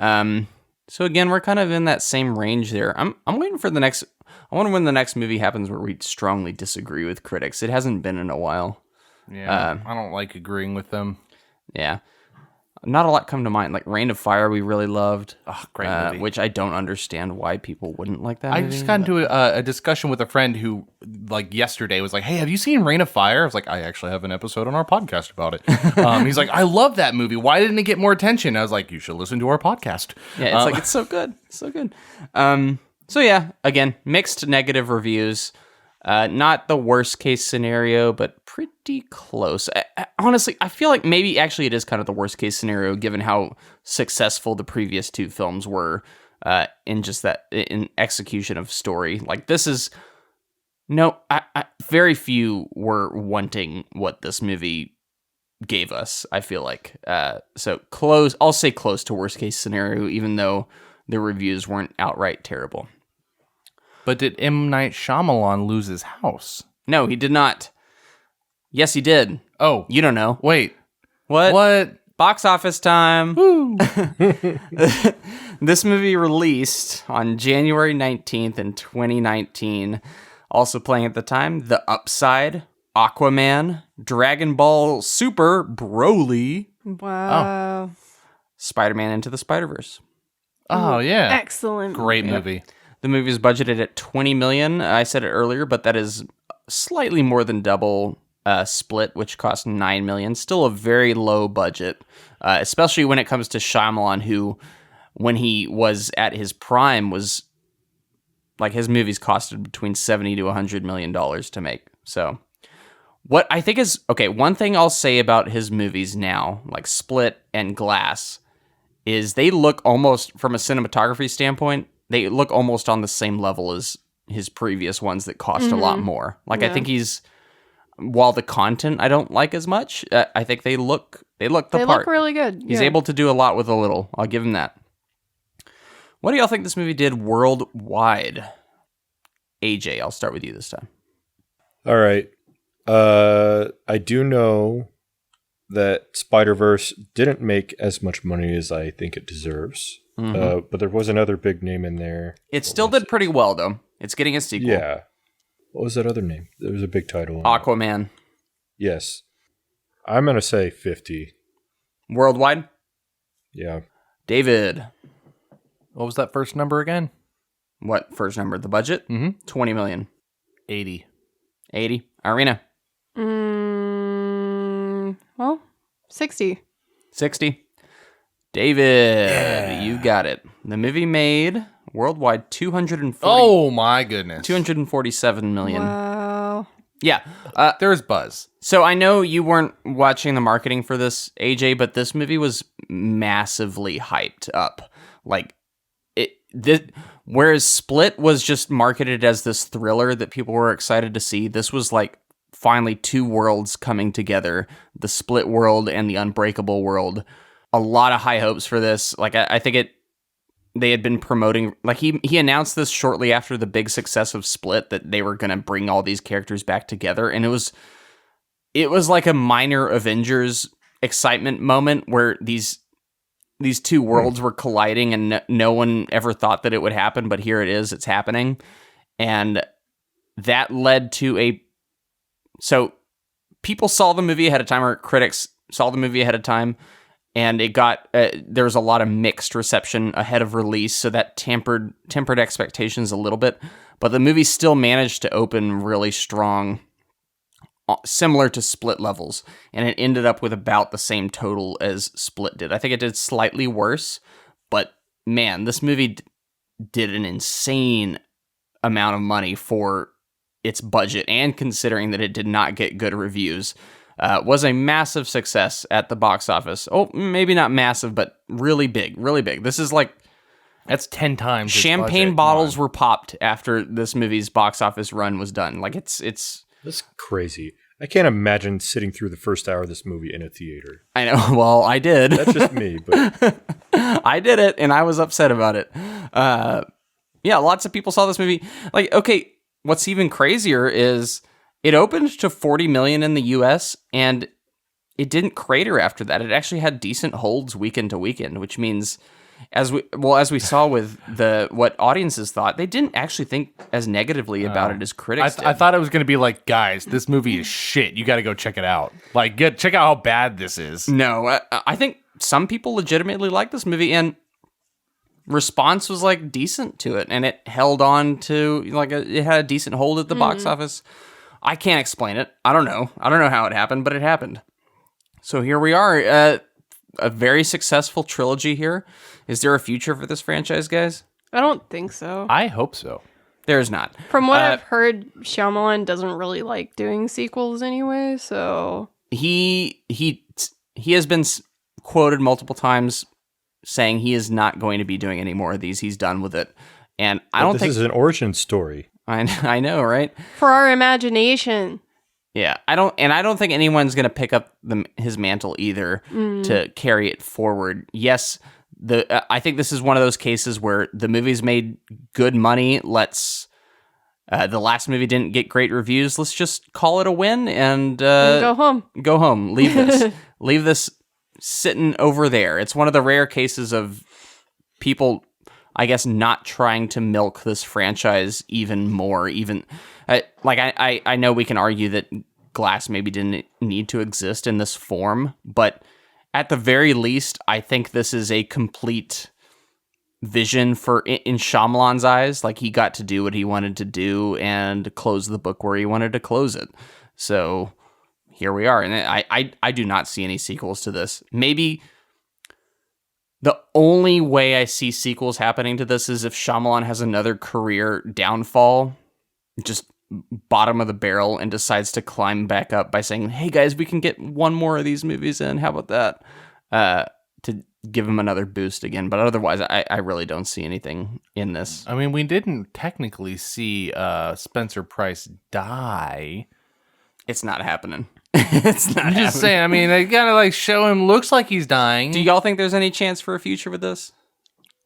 So again, we're kind of in that same range there. I'm waiting for the next. I wonder when the next movie happens where we strongly disagree with critics. It hasn't been in a while. Yeah, I don't like agreeing with them. Yeah, not a lot come to mind. Like Reign of Fire, we really loved. Oh, great movie. Which I don't understand why people wouldn't like that. I movie, just got into a discussion with a friend who, like yesterday, was like, "Hey, have you seen Reign of Fire?" I was like, "I actually have an episode on our podcast about it." He's like, "I love that movie. Why didn't it get more attention?" I was like, "You should listen to our podcast." Yeah, it's like it's so good, so good. So yeah, again, mixed negative reviews. Not the worst case scenario, but pretty close. Honestly, I feel like maybe actually it is kind of the worst case scenario given how successful the previous two films were in just that in execution of story. Like this is very few were wanting what this movie gave us. I feel like so close. I'll say close to worst case scenario, even though the reviews weren't outright terrible. But did M. Night Shyamalan lose his house? No, he did not. Yes, he did. Oh. You don't know. Wait. What? Box office time. Woo. This movie released on January 19th in 2019. Also playing at the time, The Upside, Aquaman, Dragon Ball Super Broly. Wow. Spider-Man Into the Spider-Verse. Oh, yeah. Excellent. Great movie. The movie is budgeted at $20 million. I said it earlier, but that is slightly more than double Split, which cost $9 million. Still a very low budget, especially when it comes to Shyamalan, who, when he was at his prime, was like his movies costed between $70 to $100 million to make. So, what I think is okay. One thing I'll say about his movies now, like Split and Glass, is they look almost, from a cinematography standpoint, they look almost on the same level as his previous ones that cost a lot more. Like, yeah. I think while the content I don't like as much, I think they look the part. They look really good. He's able to do a lot with a little. I'll give him that. What do y'all think this movie did worldwide? AJ, I'll start with you this time. All right. I do know that Spider-Verse didn't make as much money as I think it deserves. But there was another big name in there. It still did pretty well, though. It's getting a sequel. Yeah. What was that other name? There was a big title. Aquaman. Yes. I'm going to say 50. Worldwide? Yeah. David. What was that first number again? What first number? The budget? $20 million. 80. 80. Irina. Well, 60. 60. David, you got it. The movie made worldwide Oh my goodness. $247 million. Wow. Yeah. There's buzz. So I know you weren't watching the marketing for this, AJ, but this movie was massively hyped up. Like whereas Split was just marketed as this thriller that people were excited to see, this was like finally two worlds coming together, the Split world and the Unbreakable world. A lot of high hopes for this. Like I think they had been promoting, like he announced this shortly after the big success of Split, that they were going to bring all these characters back together, and it was like a minor Avengers excitement moment where these two worlds were colliding, and no one ever thought that it would happen, but here it is, it's happening. And that led to so people saw the movie ahead of time, or critics saw the movie ahead of time, and it got there was a lot of mixed reception ahead of release, so that tempered expectations a little bit. But the movie still managed to open really strong similar to Split levels, and it ended up with about the same total as Split did. I think it did slightly worse, but man, this movie did an insane amount of money for its budget, and considering that it did not get good reviews, was a massive success at the box office. Oh, maybe not massive, but really big, really big. This is like That's 10 times. its champagne budget. bottles were popped after this movie's box office run was done. Like it's That's crazy. I can't imagine sitting through the first hour of this movie in a theater. I know. Well, I did. That's just me, but I did it, and I was upset about it. Yeah, lots of people saw this movie. Like, okay, what's even crazier is it opened to 40 million in the U.S., and it didn't crater after that. It actually had decent holds weekend to weekend, which means, as we saw with what audiences thought, they didn't actually think as negatively about it as critics did. I thought it was going to be like, guys, this movie is shit. You got to go check it out. Like, check out how bad this is. No, I think some people legitimately like this movie, and response was like decent to it, and it held on to it had a decent hold at the box office. I can't explain it. I don't know how it happened, but it happened. So here we are, a very successful trilogy here. Is there a future for this franchise, guys? I don't think so. I hope so. There's not. From what I've heard, Shyamalan doesn't really like doing sequels anyway, so He has been quoted multiple times saying he is not going to be doing any more of these. He's done with it. And I don't think this is an origin story. I know, right? for our imagination. Yeah, I don't think anyone's going to pick up his mantle either to carry it forward. Yes, I think this is one of those cases where the movie's made good money. The last movie didn't get great reviews. Let's just call it a win and Go home. Go home. Leave this. Leave this sitting over there. It's one of the rare cases of people, I guess, not trying to milk this franchise even more. I know we can argue that Glass maybe didn't need to exist in this form, but at the very least, I think this is a complete vision in Shyamalan's eyes. Like, he got to do what he wanted to do and close the book where he wanted to close it. So here we are, and I do not see any sequels to this. Maybe the only way I see sequels happening to this is if Shyamalan has another career downfall, just bottom of the barrel, and decides to climb back up by saying, hey guys, we can get one more of these movies in. How about that? To give him another boost again. But otherwise, I really don't see anything in this. I mean, we didn't technically see Spencer Price die. It's not happening. It's not I'm just happening. saying, I mean, they gotta like show him looks like he's dying. Do y'all think there's any chance for a future with this?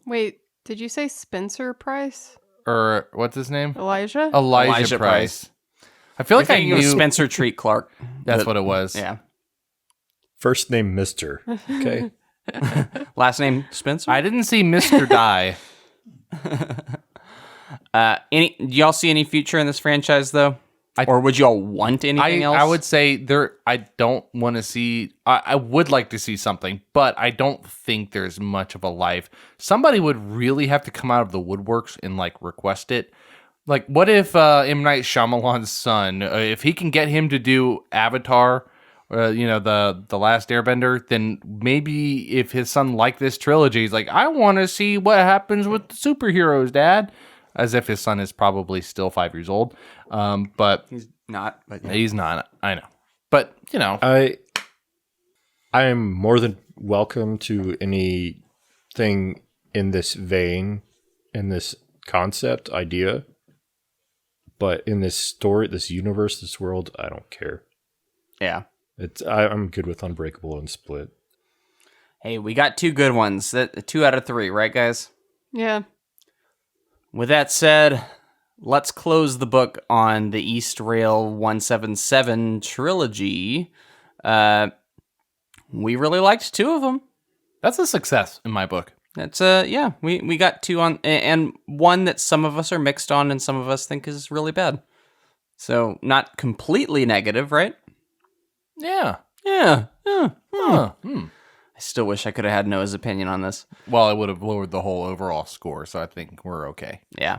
Wait, did you say Spencer Price? Or what's his name? Elijah? Elijah Price. I feel like I It was knew Spencer Treat Clark. that's what it was. Yeah. First name Mr. Okay. Last name Spencer. I didn't see Mr. Die. Do y'all see any future in this franchise though? Or would y'all want anything else? I would say I don't want to see. I would like to see something, but I don't think there's much of a life. Somebody would really have to come out of the woodworks and like request it. Like, what if M. Night Shyamalan's son, if he can get him to do Avatar, the Last Airbender, then maybe if his son liked this trilogy, he's like, I want to see what happens with the superheroes, Dad. As if his son is probably still 5 years old. But He's not. But yeah. he's not. I know. But, I am more than welcome to anything in this vein, in this concept, idea. But in this story, this universe, this world, I don't care. Yeah. I'm good with Unbreakable and Split. Hey, we got two good ones. 2 out of 3, right, guys? Yeah. With that said, let's close the book on the Eastrail 177 trilogy. We really liked 2 of them. that's a success in my book. That's we got 2 on, and one that some of us are mixed on and some of us think is really bad. So not completely negative, right? Yeah. Yeah. Huh. I still wish I could have had Noah's opinion on this. Well, it would have lowered the whole overall score, so I think we're okay. Yeah.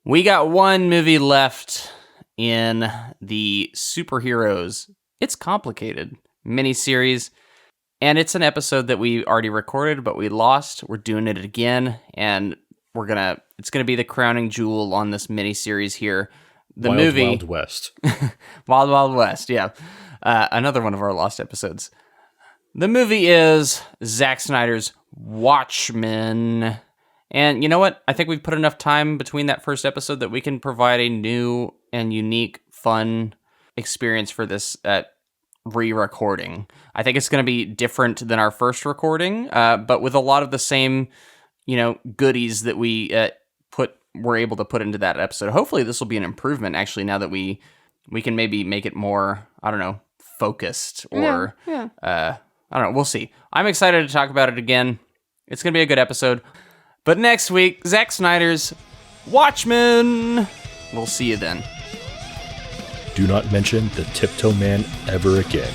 We got one movie left in the Superheroes It's Complicated miniseries. And it's an episode that we already recorded, but we lost. We're doing it again, and it's gonna be the crowning jewel on this miniseries here. The movie Wild West. Wild Wild West, yeah. Another one of our lost episodes. The movie is Zack Snyder's Watchmen. And you know what? I think we've put enough time between that first episode that we can provide a new and unique, fun experience for this re-recording. I think it's going to be different than our first recording, but with a lot of the same, goodies that we were able to put into that episode. Hopefully this will be an improvement, actually, now that we can maybe make it more, I don't know, focused or, Yeah. I don't know. We'll see. I'm excited to talk about it again. It's going to be a good episode. But next week, Zack Snyder's Watchmen. We'll see you then. Do not mention the Tiptoe Man ever again.